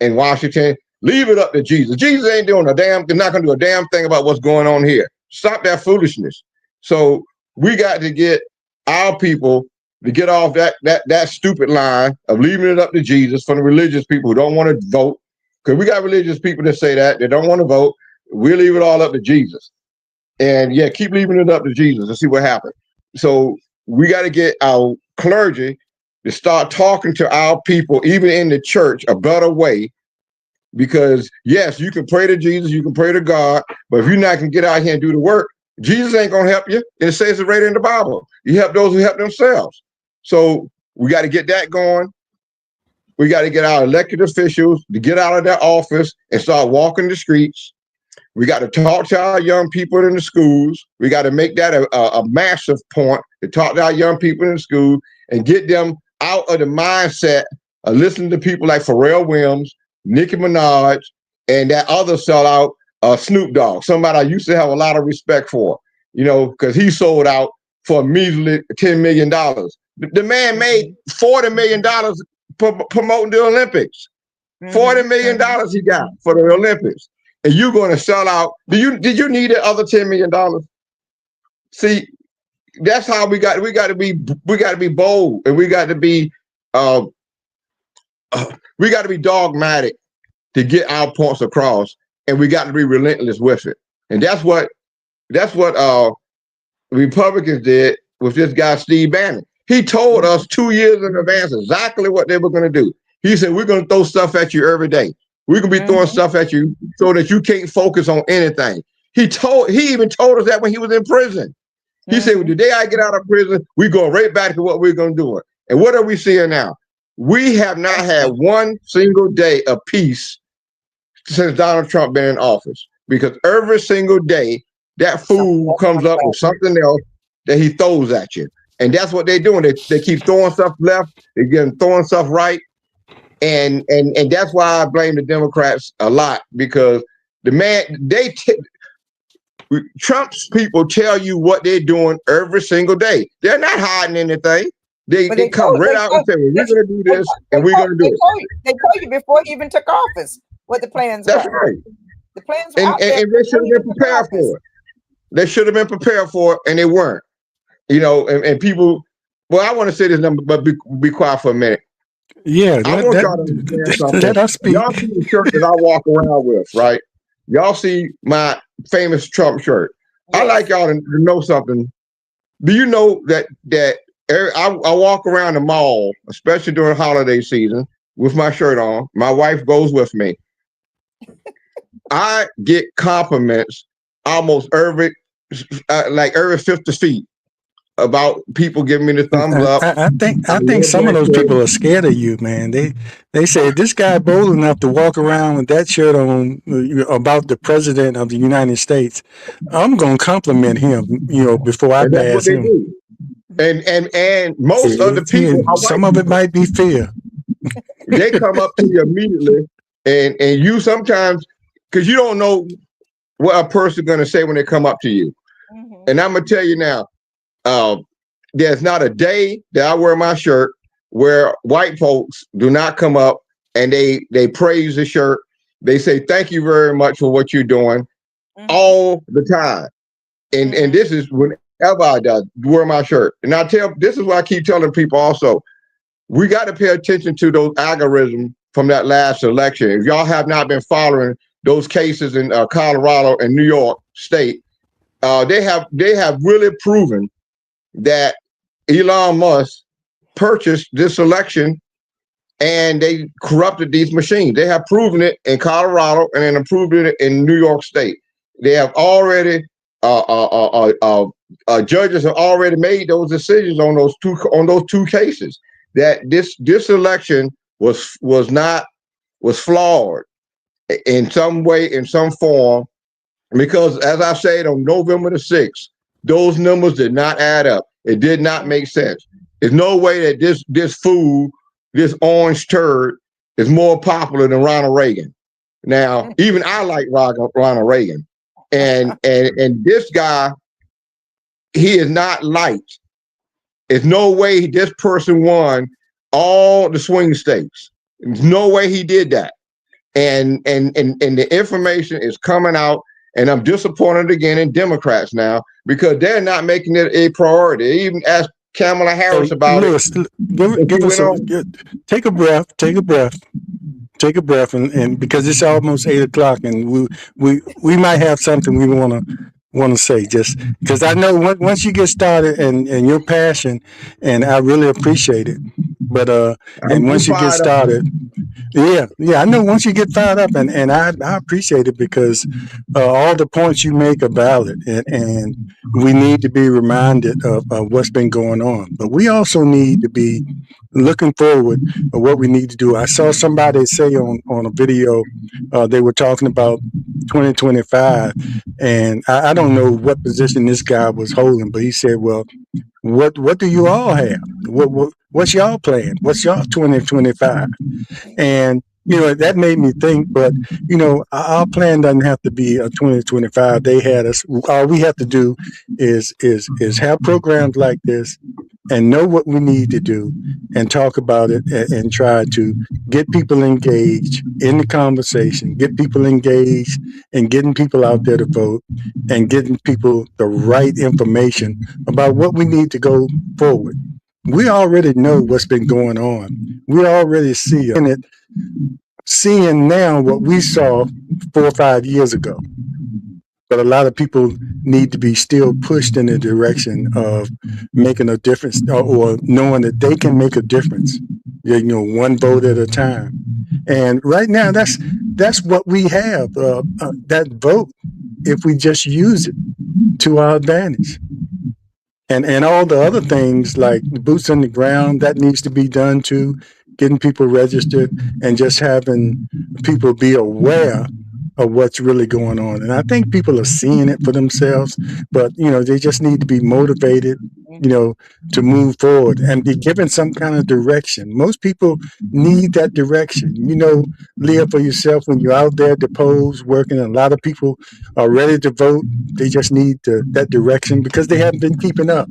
in Washington. Leave it up to Jesus. Jesus ain't doing they're not gonna do a damn thing about what's going on here. Stop that foolishness. So we got to get our people to get off that stupid line of leaving it up to Jesus for the religious people who don't want to vote. Because we got religious people that say that they don't want to vote. We'll leave it all up to Jesus. And yeah, keep leaving it up to Jesus and see what happens. So we got to get our clergy to start talking to our people, even in the church, a better way. Because yes, you can pray to Jesus, you can pray to God, but if you're not gonna get out here and do the work, Jesus ain't gonna help you. And it says it right in the Bible. You help those who help themselves. So we got to get that going. We got to get our elected officials to get out of their office and start walking the streets. We got to talk to our young people in the schools. We got to make that a massive point to talk to our young people in the school and get them out of the mindset of listening to people like Pharrell Williams, Nicki Minaj, and that other sellout, Snoop Dogg, somebody I used to have a lot of respect for, because he sold out for a measly $10 million. The man made $40 million promoting the Olympics. $40 million he got for the Olympics. And you're going to sell out. Did you need the other $10 million? See, that's how we got to be bold, and we got to be dogmatic to get our points across, and we got to be relentless with it. And that's what Republicans did with this guy Steve Bannon. He told us 2 years in advance exactly what they were going to do. He said, we're going to throw stuff at you every day. We're going to be throwing stuff at you so that you can't focus on anything. He even told us that when he was in prison. He said, well, the day I get out of prison, we go right back to what we're going to do. And what are we seeing now? We have not had one single day of peace since Donald Trump been in office, because every single day that fool comes up with something else that he throws at you. And that's what they're doing. They keep throwing stuff left, they're throwing stuff right. And that's why I blame the Democrats a lot, because Trump's people tell you what they're doing every single day. They're not hiding anything. They come right out and say, well, we're going to do this and we're going to do it. They told you before he even took office what the plans were. That's right. The plans were out there. And they should have been prepared for it. They should have been prepared for it, and they weren't. And people, well, I want to say this number, but be quiet for a minute. Yeah, I want y'all to understand something. Let us speak. Y'all see the shirt that I walk around with, right? Y'all see my famous Trump shirt. Yes. I like y'all to know something. Do you know that I walk around the mall, especially during holiday season, with my shirt on. My wife goes with me. I get compliments almost every 50 feet about people giving me the thumbs up. I think love some of black those church. people are scared of you, man. They say this guy bold enough to walk around with that shirt on about the president of the United States. I'm gonna compliment him, before I And that's what pass they him. do. And most of the people are white Some of it people. might be fear. They come up to you immediately, and you sometimes, because you don't know what a person's going to say when they come up to you. Mhm. And I'm gonna tell you now, there's not a day that I wear my shirt where white folks do not come up and they praise the shirt. They say thank you very much for what you're doing Mhm. all the time. And this is whenever I wear my shirt. And this is what I keep telling people also. We got to pay attention to those algorithms from that last election. If y'all have not been following those cases in Colorado and New York State, they have really proven that Elon Musk purchased this election and they corrupted these machines. They have proven it in Colorado and then proven it in New York State. They have already judges have already made those decisions on those two cases. That this election was flawed in some way, in some form, because as I said on November the 6th, those numbers did not add up. It did not make sense. There's no way that this fool, this orange turd, is more popular than Ronald Reagan. Now, even I like Ronald Reagan. And this guy, he is not liked. There's no way this person won all the swing states. There's no way he did that. And the information is coming out, and I'm disappointed again in Democrats now because they're not making it a priority. They even asked Kamala Harris about Lewis, it. give us take a breath, and because it's almost 8 o'clock, and we might have something we want to say, just because I know once you get started and your passion, and I really appreciate it. But and I'm once you get fired up. started, yeah, I know once you get fired up, and I appreciate it because all the points you make are valid, and we need to be reminded of what's been going on. But we also need to be looking forward of what we need to do. I saw somebody say on a video, they were talking about 2025, and I don't know what position this guy was holding, but he said, "Well, what do you all have? What's y'all plan? What's y'all 2025?" And that made me think. But our plan doesn't have to be a 2025. They had us. All we have to do is have programs like this and know what we need to do and talk about it, and try to get people engaged in the conversation, get people engaged and getting people out there to vote and getting people the right information about what we need to go forward. We already know what's been going on. We already seeing now what we saw 4 or 5 years ago. But a lot of people need to be still pushed in the direction of making a difference, or knowing that they can make a difference, one vote at a time. And right now, that's what we have, that vote, if we just use it to our advantage. And all the other things like boots on the ground, that needs to be done too, getting people registered and just having people be aware of what's really going on. And I think people are seeing it for themselves, but they just need to be motivated, to move forward and be given some kind of direction. Most people need that direction. Leah, for yourself, when you're out there at the polls working, a lot of people are ready to vote. They just need that direction because they haven't been keeping up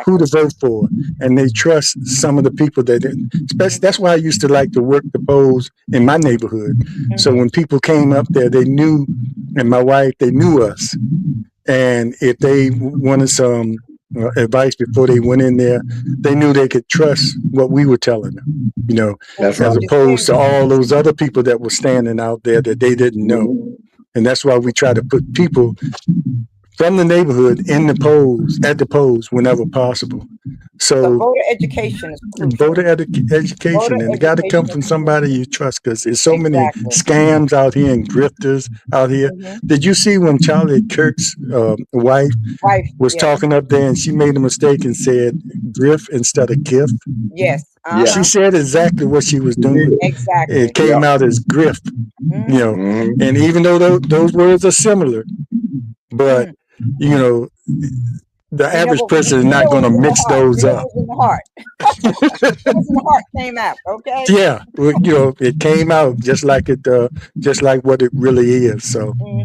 who to Exactly. vote for, and they trust some of the people especially. That's why I used to like to work the polls in my neighborhood. So when people came up there, they knew, and my wife, they knew us. And if they wanted some advice before they went in there, they knew they could trust what we were telling them, That's as right. opposed to all those other people that were standing out there that they didn't know. And that's why we try to put people from the neighborhood in the polls, at the polls whenever possible. So So voter education is crucial. voter Voter education, and it got to come education is from somebody crucial. you trust, because there's so many Exactly. scams out here and grifters out here. Hmm. Did you see when Charlie Kirk's wife Wife, was yes, talking up there and she made a mistake and said grift instead of gift? yes, Yeah. She uh-huh, said exactly what she was He did. doing. It exactly. Yeah. came out as grift, you Hmm. know. Hmm. And even though those words are similar, but Mm. you know, the You know average what? person is You not know going what to was in the mix heart. You those know what up. was in the heart. What was in the heart came out. Okay. Yeah, well, it came out just like what it really is. So, Hmm.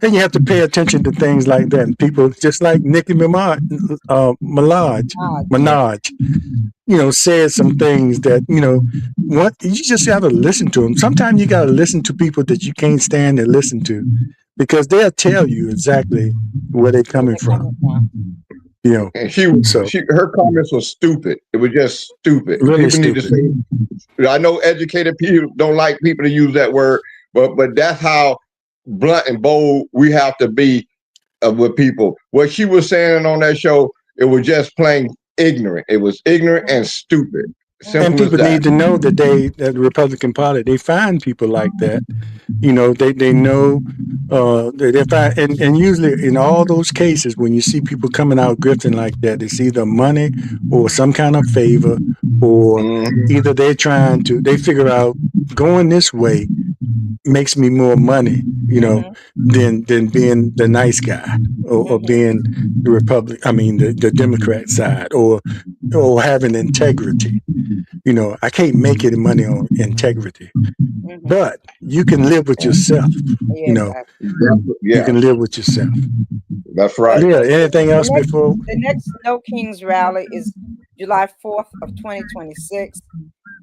and you have to pay attention to things like that. And people just like Nicki Yes. Minaj, said some things that what you just got to listen to them. Sometimes you got to listen to people that you can't stand to listen to, because they'll tell you exactly where they're Where coming they're from. coming from. And So her comments were stupid. It was just stupid. really People need to stupid. say. I know educated people don't like people to use that word, but that's how blunt and bold we have to be with people. What she was saying on that show, it was just plain ignorant. It was ignorant and stupid. And Simple as people that. need to know that the Republican Party, they find people like that. They know they find, and usually in all those cases when you see people coming out grifting like that, it's either money or some kind of favor, or Mm-hmm. either they figure out going this way makes me more money, Hmm. than being the nice guy, or Hmm. being the the Democrat side, or having integrity. I can't make any money on integrity, Hmm. but you can live with yourself. You Yes. know, you Yeah, can live with yourself. that's The, right. Yeah. the, the, Anything the else next before? the next No Kings rally is July 4th of 2026.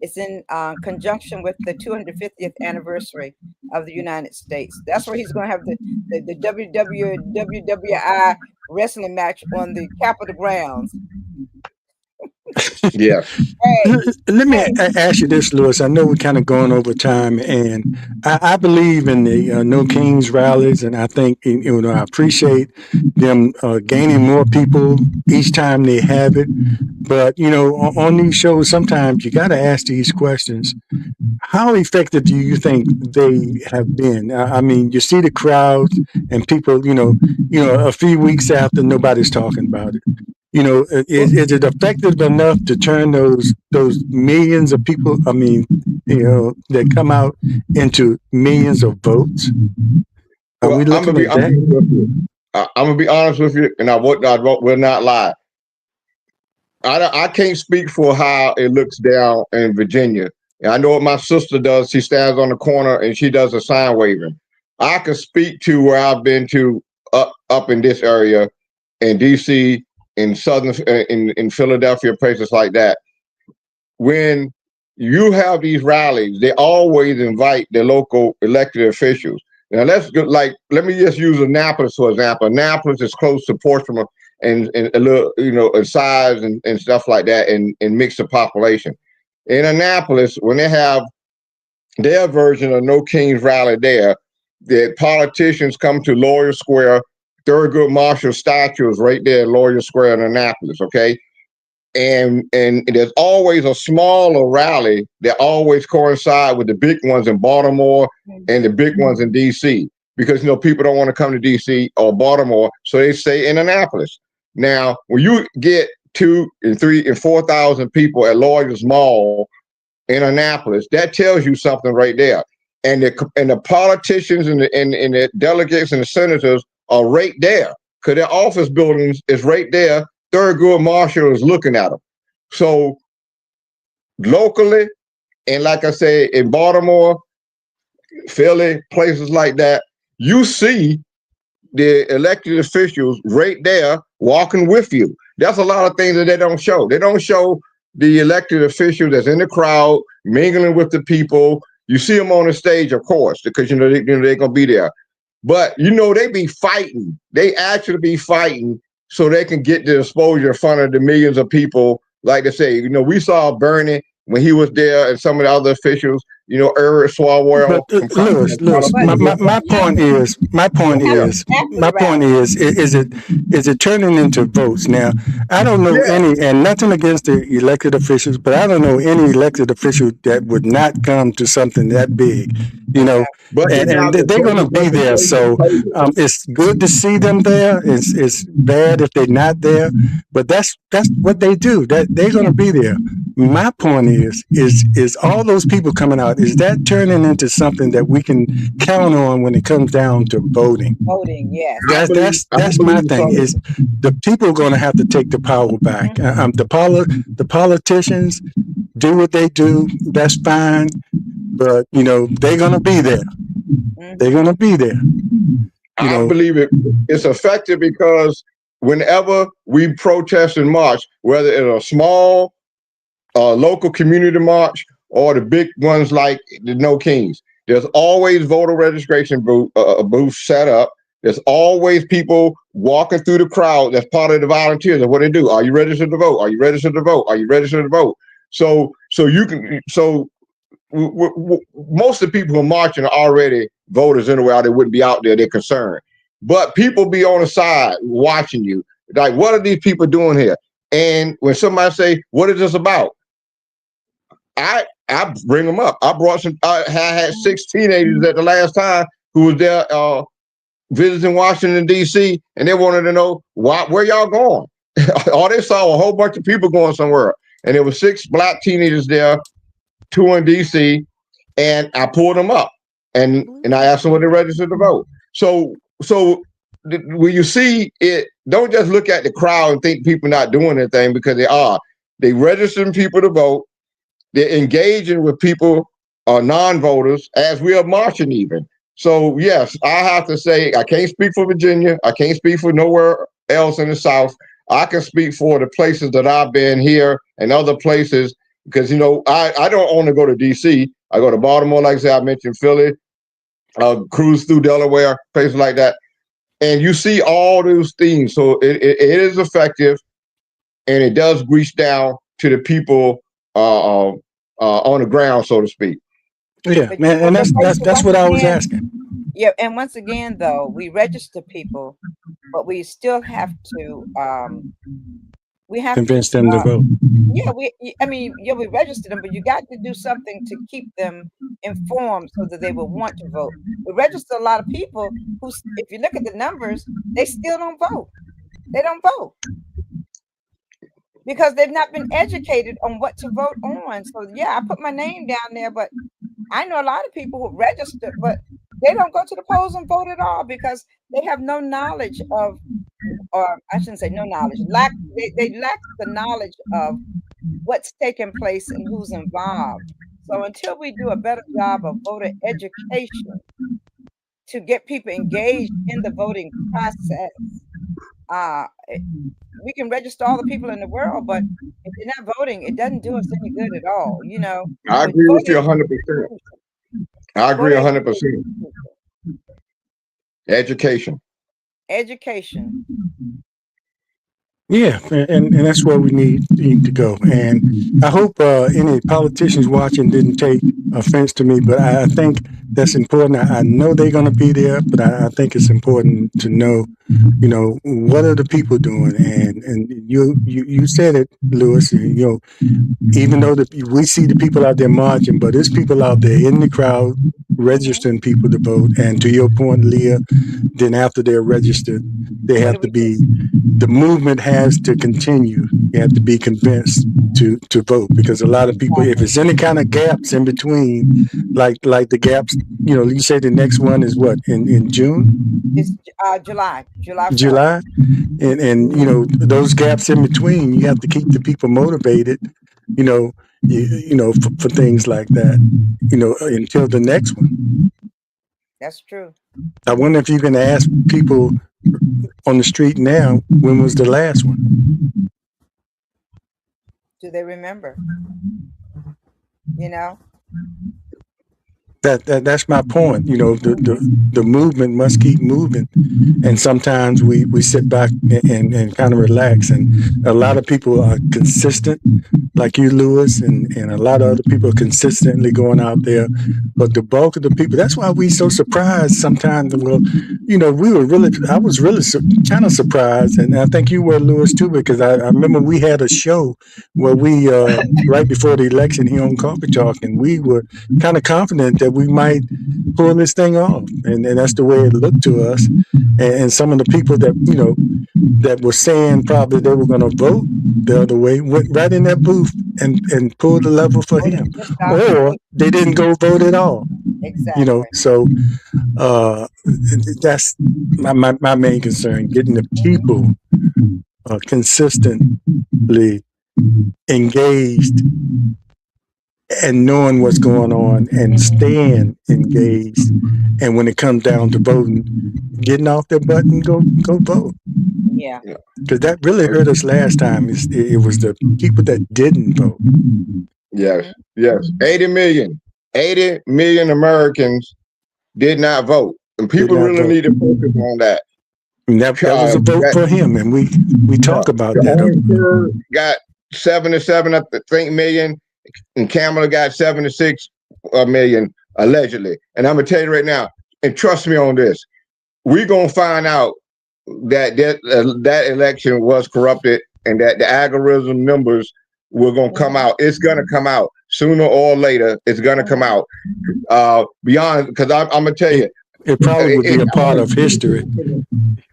It's in conjunction with the 250th anniversary of the United States. That's where he's going to have the WWI wrestling match on the Capitol grounds. Yeah. Hey, Let me hey. ask you this, Lewis. I know we're kind of going over time, and I believe in the No Kings rallies, and I think I appreciate them gaining more people each time they have it. But on these shows, sometimes you got to ask these questions. How effective do you think they have been? I mean, you see the crowds and people. A few weeks after, nobody's talking about it. Is it effective enough to turn those millions of people? I mean, that come out into millions of votes. Are we Well, I'm gonna looking be at that? honest with you. I'm gonna be honest with you, and will not lie. I can't speak for how it looks down in Virginia. And I know what my sister does. She stands on the corner and she does a sign waving. I can speak to where I've been to up in this area, in D.C., in southern, in Philadelphia, places like that. When you have these rallies, they always invite the local elected officials. Now let me just use Annapolis for example. Annapolis is close to Portsmouth and a little, in size and stuff like that, and mix the population. In Annapolis, when they have their version of No Kings rally there, the politicians come to Lawyer Square. Thurgood Marshall statue is right there at Lawyer Square in Annapolis. Okay, and there's always a smaller rally that always coincide with the big ones in Baltimore and the big ones in DC, because people don't want to come to DC or Baltimore, so they stay in Annapolis. Now, when you get 2 and 3 and 4,000 people at Lawyers Mall in Annapolis, that tells you something right there. And the politicians and the delegates and the senators are right there, because their office buildings is right there. Thurgood Marshall is looking at them. So locally, and like I say, in Baltimore, Philly, places like that, you see the elected officials right there walking with you. That's a lot of things that they don't show. They don't show the elected official that's in the crowd mingling with the people. You see them on the stage, of course, because they're gonna be there. But they be fighting. They actually be fighting so they can get the exposure in front of the millions of people. Like they say, we saw Bernie when he was there, and some of the other officials, Eric But Swalwell from Lewis, But California. my point is, Yeah, after the rally. is it turning into votes? Now, I don't know yeah. any, and nothing against the elected officials, but I don't know any elected official that would not come to something that big, you know, Yeah. But they and have the they're going to voter be there. registration So paper. it's good to see them there. It's bad if they're not there, but that's what they do. That they're going to be there. My point is all those people coming out, is that turning into something that we can count on when it comes down to voting? Voting, yes. I That's my believe thing. so. Is the people are going to have to take the power back? The politicians do what they do. That's fine, but they're going to be there. They're Mm-hmm. going to be there. I believe it's effective because whenever we protest and march, whether it's a small local community march or the big ones like the No Kings, there's always voter registration booth set up. There's always people walking through the crowd. That's part of the volunteers. And what they do? Are you registered to vote? Are you registered to vote? Are you registered to vote? So you can most of the people who are marching are already voters anyway, or they wouldn't be out there. They're concerned, but people be on the side watching you. Like, what are these people doing here? And when somebody say, "What is this about?" I bring them up. I brought some. I had 6 teenagers at the last time who was there visiting Washington D.C. and they wanted to know where y'all going. All they saw a whole bunch of people going somewhere, and there were 6 black teenagers there, 2 in D.C. And I pulled them up, and I asked them when they registered to vote. So when you see it, don't just look at the crowd and think people not doing anything, because they are. They registering people to vote. They're engaging with people, non-voters, as we are marching even. So yes, I have to say, I can't speak for Virginia. I can't speak for nowhere else in the South. I can speak for the places that I've been here and other places, because I don't only go to DC. I go to Baltimore, like I said, I mentioned Philly, cruise through Delaware, places like that, and you see all those things. So it is effective, and it does reach down to the people on the ground, so to speak. Yeah, But man, and that's once what I was again, asking. yeah, and once again, though, we register people, but we still have to we have to Convince them to vote. yeah, we register them, but you got to do something to keep them informed so that they will want to vote. We register a lot of people who, if you look at the numbers, they still don't vote. They don't vote because they've not been educated on what to vote on. So yeah, I put my name down there, but I know a lot of people who registered, but they don't go to the polls and vote at all because they have no knowledge of, or I shouldn't say no knowledge, they lack the knowledge of what's taking place and who's involved. So until we do a better job of voter education to get people engaged in the voting process, uh, we can register all the people in the world, but if they're not voting, it doesn't do us any good at all. I When agree with you voting, 100%. I agree voter 100%. Education. education. Yeah, and that's where we need to go. And I hope any politicians watching didn't take offense to me, but I think that's important. I know they're going to be there, but I think it's important to know, what are the people doing? And you said it, Lewis. Even though we see the people out there marching, but there's people out there in the crowd registering people to vote. And to your point, Leah, then after they're registered, they What have do to we do? be. The movement has to continue. You have to be convinced to vote, because a lot of people, if Exactly. it's any kind of gaps in between, like the gaps, you say the next one is what, in June, It's July 4th. July, and those gaps in between, you have to keep the people motivated, you know, for things like that, until the next one. That's true. I wonder if you can ask people on the street now, when was the last one? Do they remember? You know? That's my point. The movement must keep moving, and sometimes we sit back and kind of relax. And a lot of people are consistent. A like you, Lewis, and a lot of other people are consistently going out there. But the bulk of the people, that's why we so surprised sometimes. Well, I was really kind of surprised. And I think you were, Lewis, too, because I remember we had a show where we, right before the election here on Coffee Talk, and we were kind of confident that we might pull this thing off. And that's the way it looked to us. And some of the people that, that were saying probably they were going to vote the other way went right in that booth and pulled the lever for him, or they didn't go vote at all. Exactly. So that's my main concern: getting the people consistently engaged and knowing what's going on and staying engaged. And when it comes down to voting, getting off their butt and go vote. Yeah. Because that really hurt us last time. It was the people that didn't vote. Yes, yes. 80 million Americans did not vote. And people really need to focus on that. And that was a vote for him. And we talk about that. Got 77, I think, million, and Kamala got 76 million, allegedly. And I'm going to tell you right now, and trust me on this, we're going to find out that election was corrupted and that the algorithm numbers were going to come out. It's going to come out sooner or later. It's going to come out beyond, because I'm going to tell you. It probably would be a part of history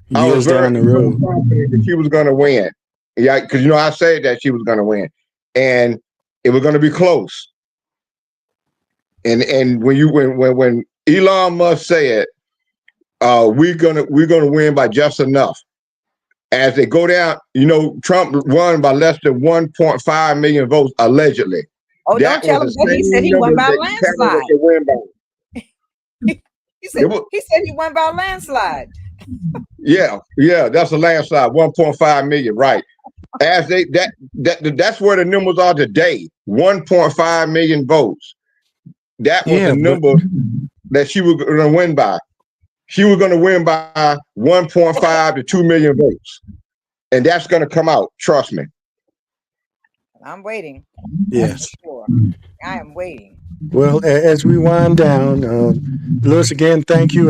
years down the road. That she was going to win. Yeah, because, I said that she was going to win. And it was going to be close. And when Elon Musk said, we're gonna win by just enough. As they go down, Trump won by less than 1.5 million votes allegedly. Oh, don't tell him that. He said he won by a landslide. He said he won by a landslide. Yeah, that's a landslide. 1.5 million, right? As that's where the numbers are today. 1.5 million votes. That was the number that she was going to win by. She was going to win by 1.5 to 2 million votes. And that's going to come out. Trust me. I'm waiting. Yes. Sure. I am waiting. Well, as we wind down, Lewis, again, thank you.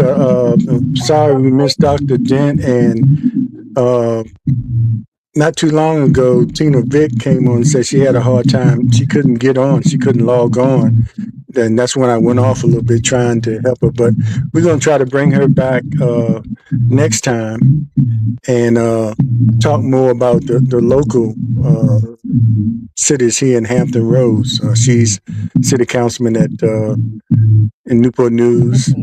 Sorry we missed Dr. Dent. And not too long ago, Tina Vick came on and said she had a hard time. She couldn't get on. She couldn't log on. And that's when I went off a little bit trying to help her. But we're going to try to bring her back next time and talk more about the local cities here in Hampton Roads. She's city councilman in Newport News.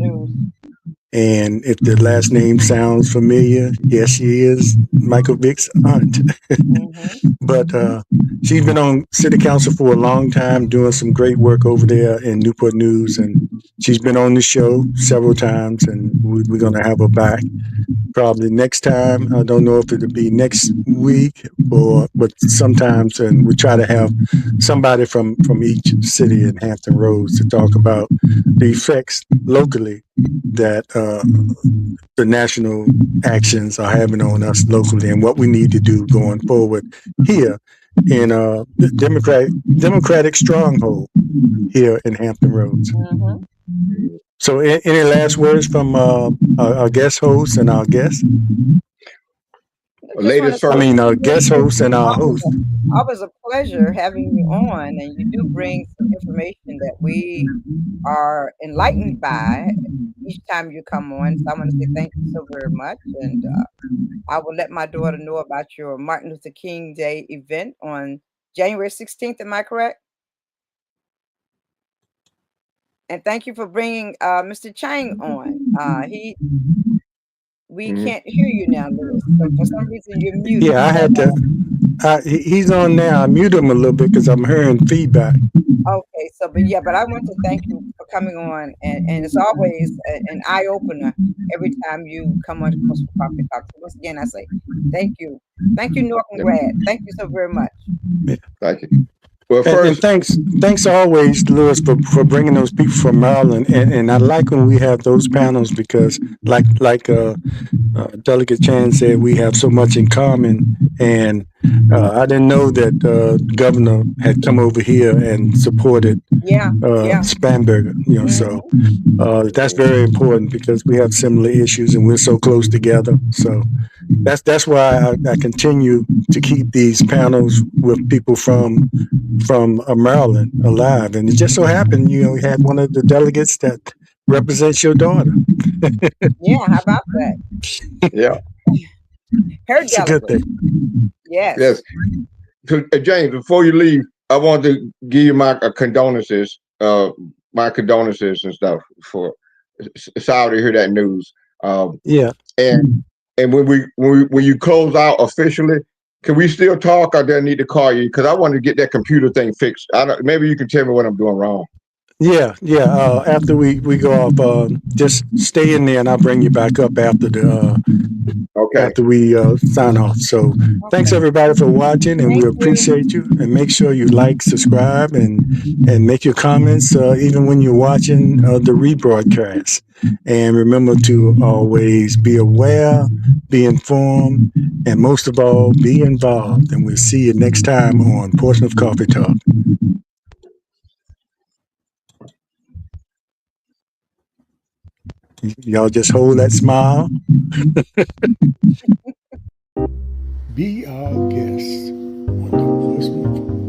And if the last name sounds familiar, yes, she is Michael Vick's aunt. But she's been on city council for a long time, doing some great work over there in Newport News. And she's been on the show several times, and we're going to have her back probably next time. I don't know if it'll be next week but sometimes, and we try to have somebody from each city in Hampton Roads to talk about the effects locally that the national actions are having on us locally and what we need to do going forward here in the Democratic stronghold here in Hampton Roads. So any last words from our guest host and our guest? Ladies first. Our guest host and our host. Always a pleasure having you on, and you do bring some information that we are enlightened by each time you come on. So I want to say thank you so very much, and I will let my daughter know about your Martin Luther King Day event on January 16th. Am I correct? And thank you for bringing Mr. Chang on. We can't hear you now, Lewis. So for some reason you're muted. Yeah, I had to. He's on now. I muted him a little bit because I'm hearing feedback. Okay, but I want to thank you for coming on, and it's always an eye opener every time you come on to Coastal Coffee Talk. So once again, I say thank you, Norton Grad. Thank you so very much. Yeah. Thank you. Well, first, and thanks always, Lewis, for bringing those people from Maryland. And I like when we have those panels because, like Delegate Chan said, we have so much in common. And I didn't know that governor had come over here and supported Yeah. Yeah. Spanberger. So that's Mhm. very important because we have similar issues and we're so close together. So that's why I continue to keep these panels with people from Maryland alive. And it just so happened, we had one of the delegates that represents your daughter. Yeah. How about that? Yeah. Her It's a good delegate. thing. Yes. Yes. So, James, before you leave, I want to give you my condolences, and stuff for sorry to hear that news. Yeah. And when you close out officially, can we still talk, or do I need to call you? Because I want to get that computer thing fixed. Maybe you can tell me what I'm doing wrong. Yeah. After we go off, just stay in there and I'll bring you back up Okay. after we sign off. So thanks Okay. everybody for watching, and we Thank you. appreciate you. And make sure you like, subscribe, and make your comments even when you're watching the rebroadcast. And remember to always be aware, be informed, and most of all, be involved. And we'll see you next time on Portion of Coffee Talk. Y'all just hold that smile. Be our guest on the Portsmouth